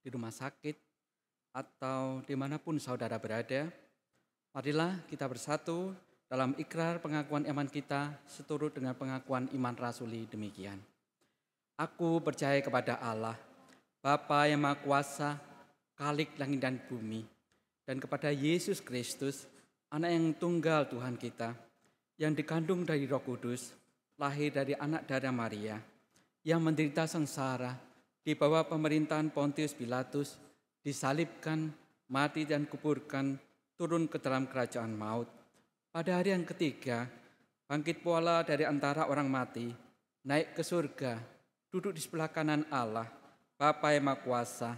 sakit, atau dimanapun saudara berada, marilah kita bersatu dalam ikrar pengakuan iman kita seturut dengan pengakuan iman rasuli demikian. Aku percaya kepada Allah, Bapa yang Maha Kuasa, Khalik langit dan bumi, dan kepada Yesus Kristus, Anak yang tunggal Tuhan kita, yang dikandung dari Roh Kudus, lahir dari anak darah Maria, yang menderita sengsara di bawah pemerintahan Pontius Pilatus, disalibkan, mati dan kuburkan, turun ke dalam kerajaan maut. Pada hari yang ketiga, bangkit pula dari antara orang mati, naik ke surga, duduk di sebelah kanan Allah, Bapa yang Maha Kuasa,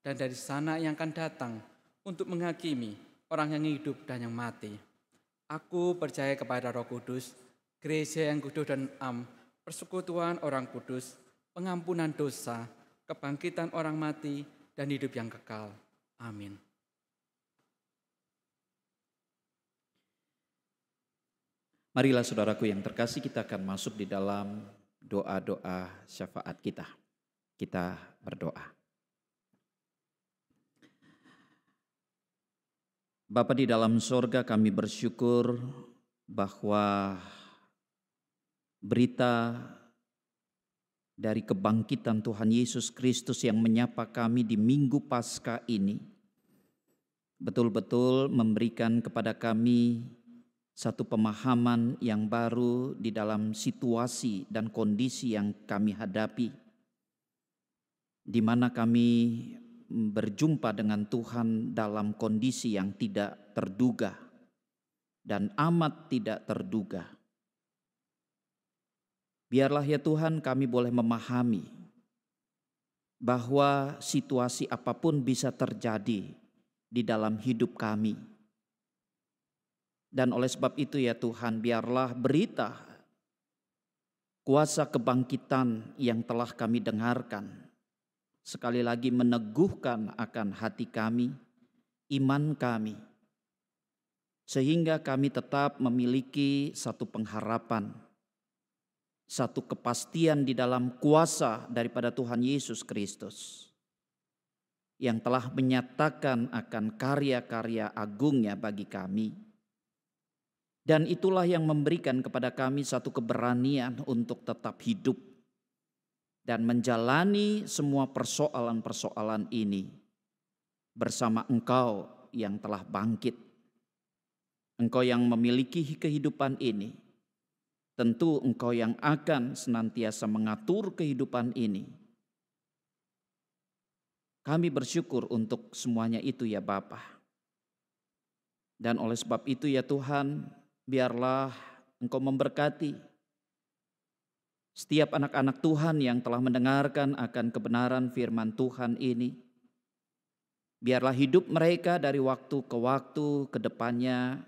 dan dari sana yang akan datang untuk menghakimi orang yang hidup dan yang mati. Aku percaya kepada Roh Kudus, gereja yang kudus dan am, persekutuan orang kudus, pengampunan dosa, kebangkitan orang mati, dan hidup yang kekal. Amin. Marilah saudaraku yang terkasih, kita akan masuk di dalam doa-doa syafaat kita. Kita berdoa. Bapa di dalam sorga, kami bersyukur bahwa berita dari kebangkitan Tuhan Yesus Kristus yang menyapa kami di Minggu Paskah ini betul-betul memberikan kepada kami satu pemahaman yang baru di dalam situasi dan kondisi yang kami hadapi, di mana kami berjumpa dengan Tuhan dalam kondisi yang tidak terduga dan amat tidak terduga. Biarlah ya Tuhan kami boleh memahami bahwa situasi apapun bisa terjadi di dalam hidup kami. Dan oleh sebab itu ya Tuhan, biarlah berita kuasa kebangkitan yang telah kami dengarkan sekali lagi meneguhkan akan hati kami, iman kami, sehingga kami tetap memiliki satu pengharapan, satu kepastian di dalam kuasa daripada Tuhan Yesus Kristus yang telah menyatakan akan karya-karya agungnya bagi kami. Dan itulah yang memberikan kepada kami satu keberanian untuk tetap hidup dan menjalani semua persoalan-persoalan ini bersama Engkau yang telah bangkit. Engkau yang memiliki kehidupan ini. Tentu Engkau yang akan senantiasa mengatur kehidupan ini. Kami bersyukur untuk semuanya itu ya Bapa. Dan oleh sebab itu ya Tuhan, biarlah Engkau memberkati setiap anak-anak Tuhan yang telah mendengarkan akan kebenaran firman Tuhan ini. Biarlah hidup mereka dari waktu ke waktu ke depannya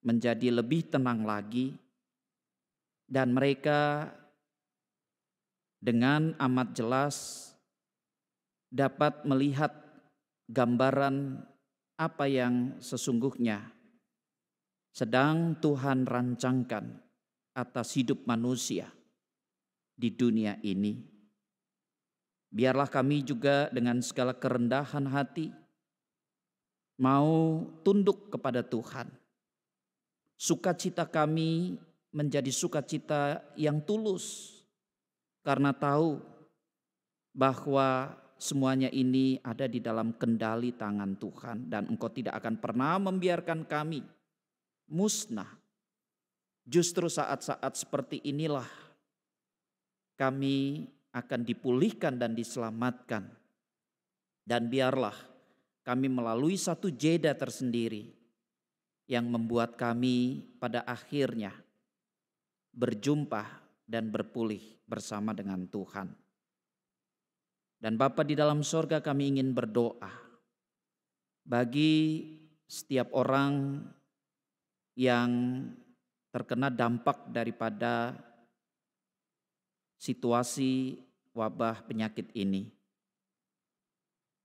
menjadi lebih tenang lagi. Dan mereka dengan amat jelas dapat melihat gambaran apa yang sesungguhnya sedang Tuhan rancangkan atas hidup manusia di dunia ini. Biarlah kami juga dengan segala kerendahan hati mau tunduk kepada Tuhan. Sukacita kami menjadi sukacita yang tulus karena tahu bahwa semuanya ini ada di dalam kendali tangan Tuhan dan Engkau tidak akan pernah membiarkan kami musnah. Justru saat-saat seperti inilah kami akan dipulihkan dan diselamatkan. Dan biarlah kami melalui satu jeda tersendiri yang membuat kami pada akhirnya berjumpa dan berpulih bersama dengan Tuhan. Dan Bapa di dalam sorga, kami ingin berdoa bagi setiap orang yang terkena dampak daripada situasi wabah penyakit ini.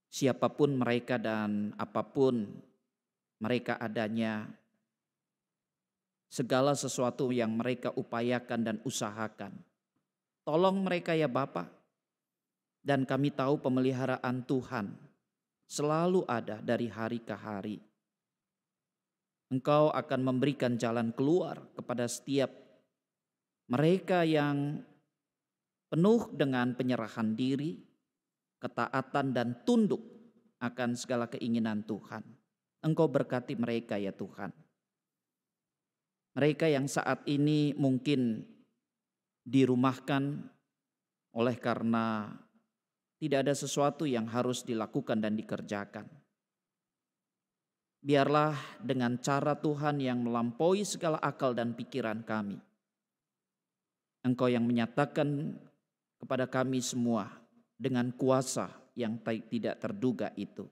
Siapapun mereka dan apapun mereka adanya, segala sesuatu yang mereka upayakan dan usahakan, tolong mereka ya Bapa. Dan kami tahu pemeliharaan Tuhan selalu ada dari hari ke hari. Engkau akan memberikan jalan keluar kepada setiap mereka yang penuh dengan penyerahan diri, ketaatan dan tunduk akan segala keinginan Tuhan. Engkau berkati mereka ya Tuhan. Mereka yang saat ini mungkin dirumahkan oleh karena tidak ada sesuatu yang harus dilakukan dan dikerjakan. Biarlah dengan cara Tuhan yang melampaui segala akal dan pikiran kami, Engkau yang menyatakan kepada kami semua dengan kuasa yang tidak terduga itu.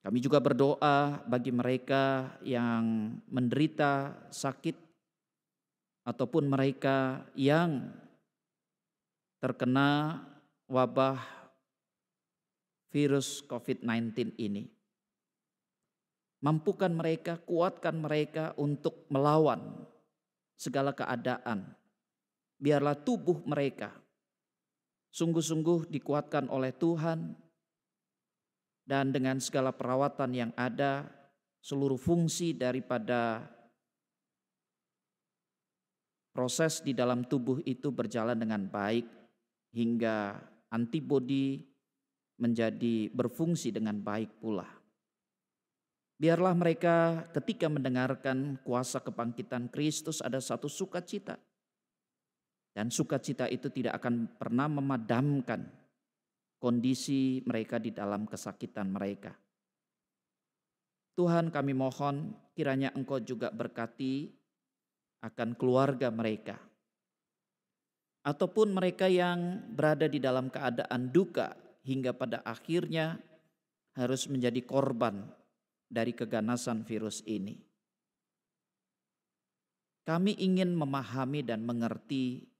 Kami juga berdoa bagi mereka yang menderita sakit ataupun mereka yang terkena wabah virus COVID-19 ini. Mampukan mereka, kuatkan mereka untuk melawan segala keadaan. Biarlah tubuh mereka sungguh-sungguh dikuatkan oleh Tuhan, dan dengan segala perawatan yang ada, seluruh fungsi daripada proses di dalam tubuh itu berjalan dengan baik hingga antibodi menjadi berfungsi dengan baik pula. Biarlah mereka ketika mendengarkan kuasa kebangkitan Kristus ada satu sukacita. Dan sukacita itu tidak akan pernah memadamkan kondisi mereka di dalam kesakitan mereka. Tuhan, kami mohon kiranya Engkau juga berkati akan keluarga mereka. Ataupun mereka yang berada di dalam keadaan duka hingga pada akhirnya harus menjadi korban dari keganasan virus ini. Kami ingin memahami dan mengerti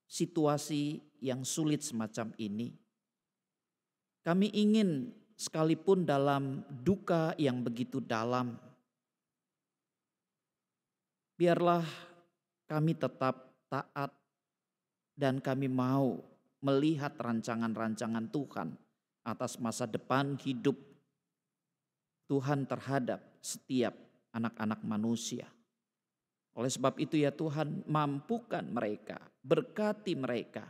situasi yang sulit semacam ini. Kami ingin sekalipun dalam duka yang begitu dalam, biarlah kami tetap taat dan kami mau melihat rancangan-rancangan Tuhan atas masa depan hidup Tuhan terhadap setiap anak-anak manusia. Oleh sebab itu ya Tuhan, mampukan mereka, berkati mereka,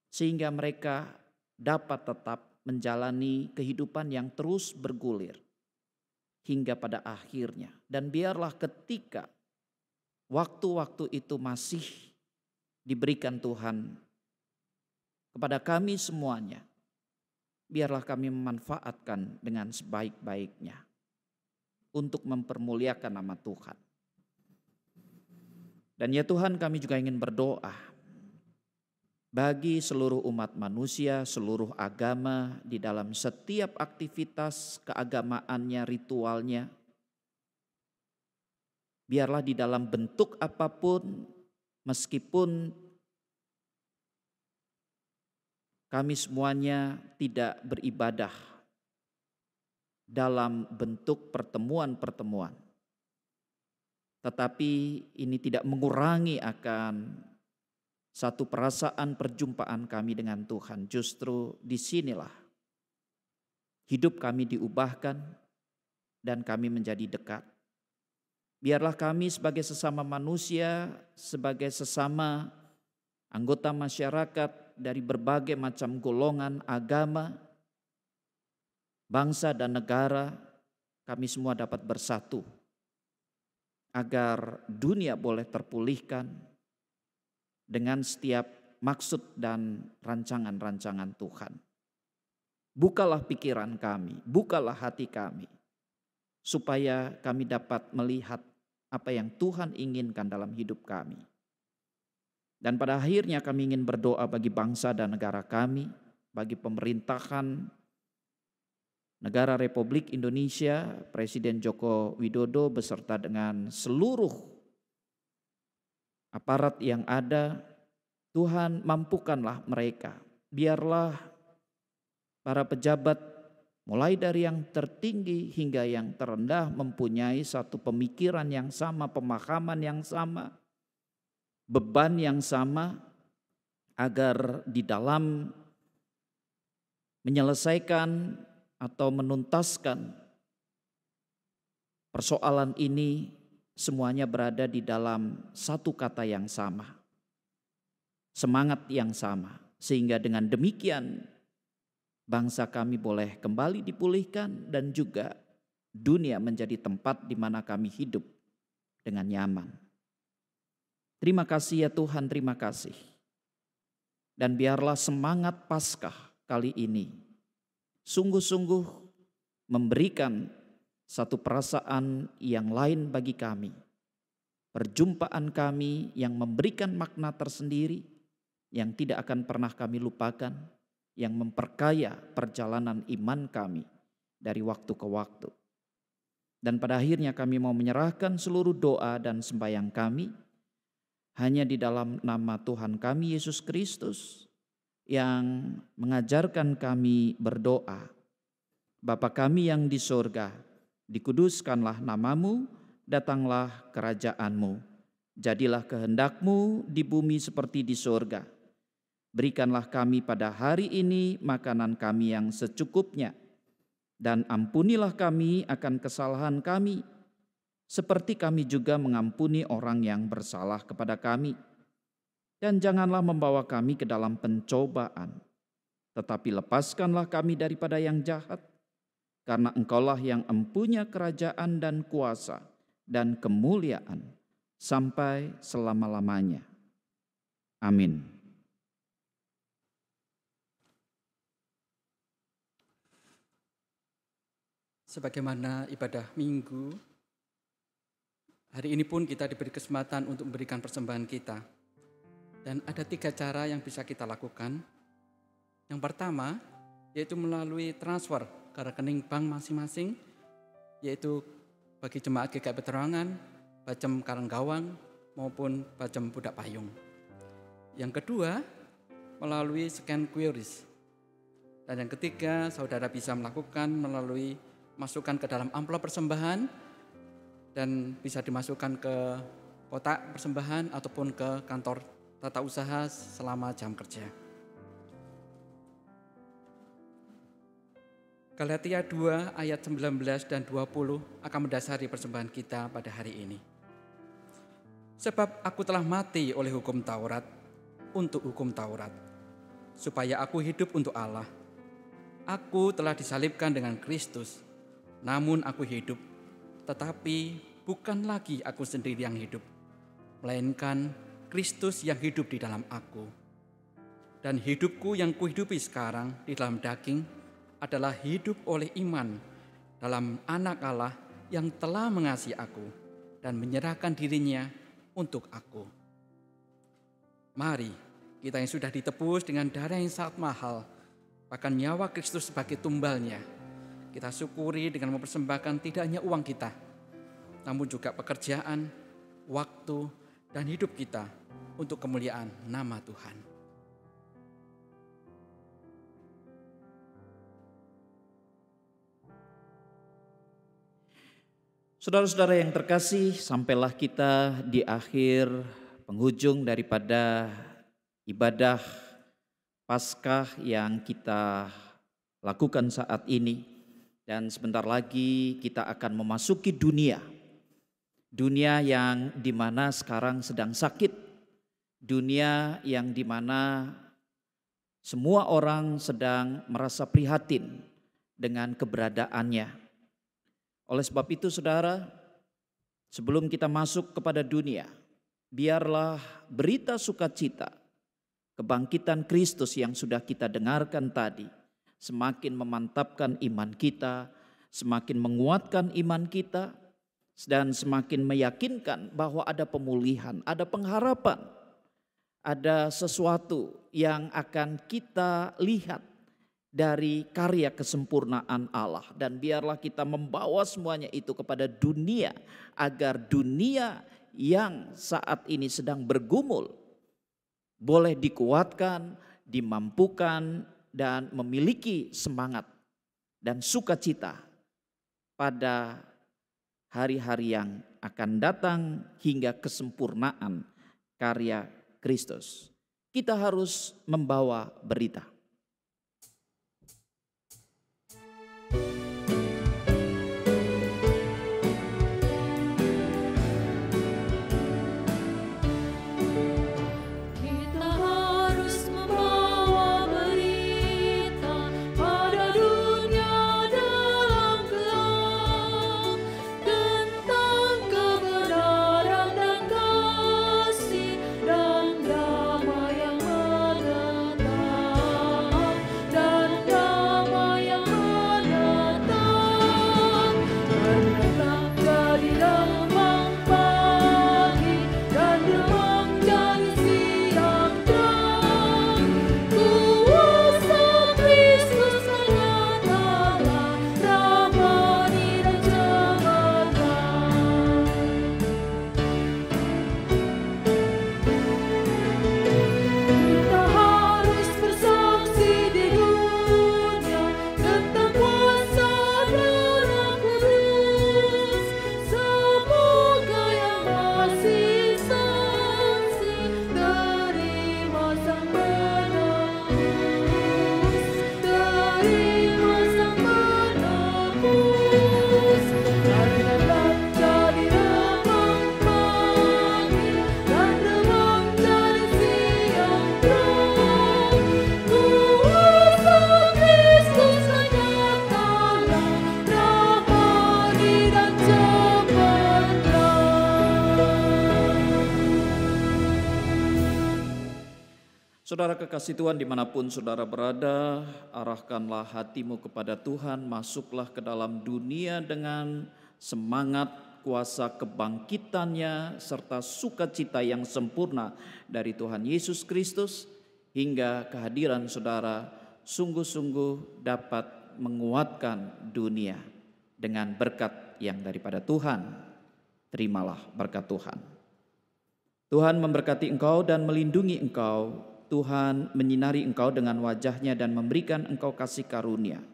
sehingga mereka dapat tetap menjalani kehidupan yang terus bergulir hingga pada akhirnya. Dan biarlah ketika waktu-waktu itu masih diberikan Tuhan kepada kami semuanya, biarlah kami memanfaatkan dengan sebaik-baiknya untuk mempermuliakan nama Tuhan. Dan ya Tuhan, kami juga ingin berdoa bagi seluruh umat manusia, seluruh agama di dalam setiap aktivitas keagamaannya, ritualnya. Biarlah di dalam bentuk apapun, meskipun kami semuanya tidak beribadah dalam bentuk pertemuan-pertemuan, tetapi ini tidak mengurangi akan satu perasaan perjumpaan kami dengan Tuhan. Justru disinilah hidup kami diubahkan dan kami menjadi dekat. Biarlah kami sebagai sesama manusia, sebagai sesama anggota masyarakat dari berbagai macam golongan, agama, bangsa dan negara, kami semua dapat bersatu agar dunia boleh terpulihkan dengan setiap maksud dan rancangan-rancangan Tuhan. Bukalah pikiran kami, bukalah hati kami, supaya kami dapat melihat apa yang Tuhan inginkan dalam hidup kami. Dan pada akhirnya kami ingin berdoa bagi bangsa dan negara kami, bagi pemerintahan Negara Republik Indonesia, Presiden Joko Widodo beserta dengan seluruh aparat yang ada. Tuhan, mampukanlah mereka. Biarlah para pejabat mulai dari yang tertinggi hingga yang terendah mempunyai satu pemikiran yang sama, pemahaman yang sama, beban yang sama, agar di dalam menyelesaikan atau menuntaskan persoalan ini semuanya berada di dalam satu kata yang sama, semangat yang sama, sehingga dengan demikian bangsa kami boleh kembali dipulihkan dan juga dunia menjadi tempat di mana kami hidup dengan nyaman. Terima kasih ya Tuhan, terima kasih. Dan biarlah semangat Paskah kali ini sungguh-sungguh memberikan satu perasaan yang lain bagi kami. Perjumpaan kami yang memberikan makna tersendiri, yang tidak akan pernah kami lupakan, yang memperkaya perjalanan iman kami dari waktu ke waktu. Dan pada akhirnya kami mau menyerahkan seluruh doa dan sembahyang kami hanya di dalam nama Tuhan kami Yesus Kristus yang mengajarkan kami berdoa. Bapa kami yang di sorga, dikuduskanlah namamu, datanglah kerajaanmu. Jadilah kehendakmu di bumi seperti di sorga. Berikanlah kami pada hari ini makanan kami yang secukupnya. Dan ampunilah kami akan kesalahan kami, seperti kami juga mengampuni orang yang bersalah kepada kami. Dan janganlah membawa kami ke dalam pencobaan, tetapi lepaskanlah kami daripada yang jahat. Karena Engkaulah yang empunya kerajaan dan kuasa dan kemuliaan sampai selama-lamanya. Amin. Sebagaimana ibadah minggu, hari ini pun kita diberi kesempatan untuk memberikan persembahan kita. Dan ada 3 cara yang bisa kita lakukan. Yang pertama, yaitu melalui transfer ke rekening bank masing-masing, yaitu bagi jemaat GKI Peterangan, Bacem Karanggawang, maupun Bacem Budak Payung. Yang kedua, melalui scan QRIS. Dan yang ketiga, saudara bisa melakukan melalui masukkan ke dalam amplop persembahan dan bisa dimasukkan ke kotak persembahan ataupun ke kantor tata usaha selama jam kerja. Galatia 2 ayat 19 dan 20 akan mendasari persembahan kita pada hari ini. Sebab aku telah mati oleh hukum Taurat untuk hukum Taurat, supaya aku hidup untuk Allah. Aku telah disalibkan dengan Kristus. Namun aku hidup, tetapi bukan lagi aku sendiri yang hidup, melainkan Kristus yang hidup di dalam aku. Dan hidupku yang kuhidupi sekarang di dalam daging adalah hidup oleh iman dalam Anak Allah yang telah mengasihi aku dan menyerahkan dirinya untuk aku. Mari kita yang sudah ditebus dengan darah yang sangat mahal, bahkan nyawa Kristus sebagai tumbalnya, kita syukuri dengan mempersembahkan tidak hanya uang kita, namun juga pekerjaan, waktu, dan hidup kita untuk kemuliaan nama Tuhan. Saudara-saudara yang terkasih, sampailah kita di akhir penghujung daripada ibadah Paskah yang kita lakukan saat ini. Dan sebentar lagi kita akan memasuki dunia yang dimana sekarang sedang sakit, dunia yang dimana semua orang sedang merasa prihatin dengan keberadaannya. Oleh sebab itu saudara, sebelum kita masuk kepada dunia, biarlah berita sukacita, kebangkitan Kristus yang sudah kita dengarkan tadi, semakin memantapkan iman kita, semakin menguatkan iman kita, dan semakin meyakinkan bahwa ada pemulihan, ada pengharapan, ada sesuatu yang akan kita lihat dari karya kesempurnaan Allah. Dan biarlah kita membawa semuanya itu kepada dunia, agar dunia yang saat ini sedang bergumul boleh dikuatkan, dimampukan, dan memiliki semangat dan sukacita pada hari-hari yang akan datang hingga kesempurnaan karya Kristus. Kita harus membawa berita. Tentang kebenaran Saudara kekasih Tuhan, dimanapun saudara berada, arahkanlah hatimu kepada Tuhan, masuklah ke dalam dunia dengan semangat kuasa kebangkitannya serta sukacita yang sempurna dari Tuhan Yesus Kristus, hingga kehadiran saudara sungguh-sungguh dapat menguatkan dunia dengan berkat yang daripada Tuhan. Terimalah berkat Tuhan. Tuhan memberkati engkau dan melindungi engkau. Tuhan menyinari engkau dengan wajah-Nya dan memberikan engkau kasih karunia.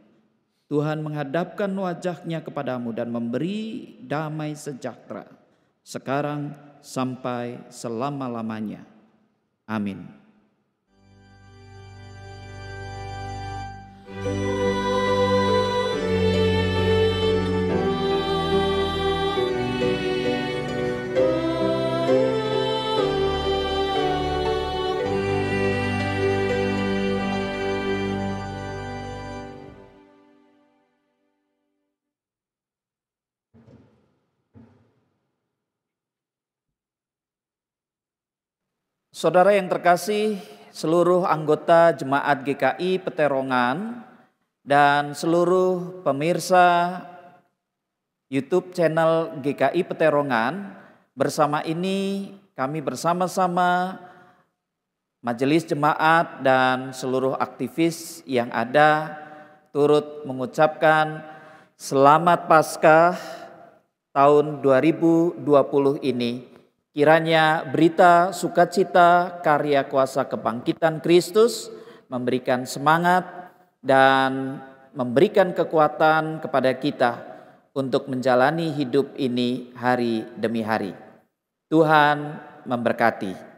Tuhan menghadapkan wajah-Nya kepadamu dan memberi damai sejahtera, sekarang sampai selama-lamanya. Amin. Saudara yang terkasih, seluruh anggota Jemaat GKI Peterongan dan seluruh pemirsa YouTube channel GKI Peterongan, bersama ini kami bersama-sama majelis jemaat dan seluruh aktivis yang ada turut mengucapkan selamat Paskah tahun 2020 ini. Kiranya berita sukacita karya kuasa kebangkitan Kristus memberikan semangat dan memberikan kekuatan kepada kita untuk menjalani hidup ini hari demi hari. Tuhan memberkati.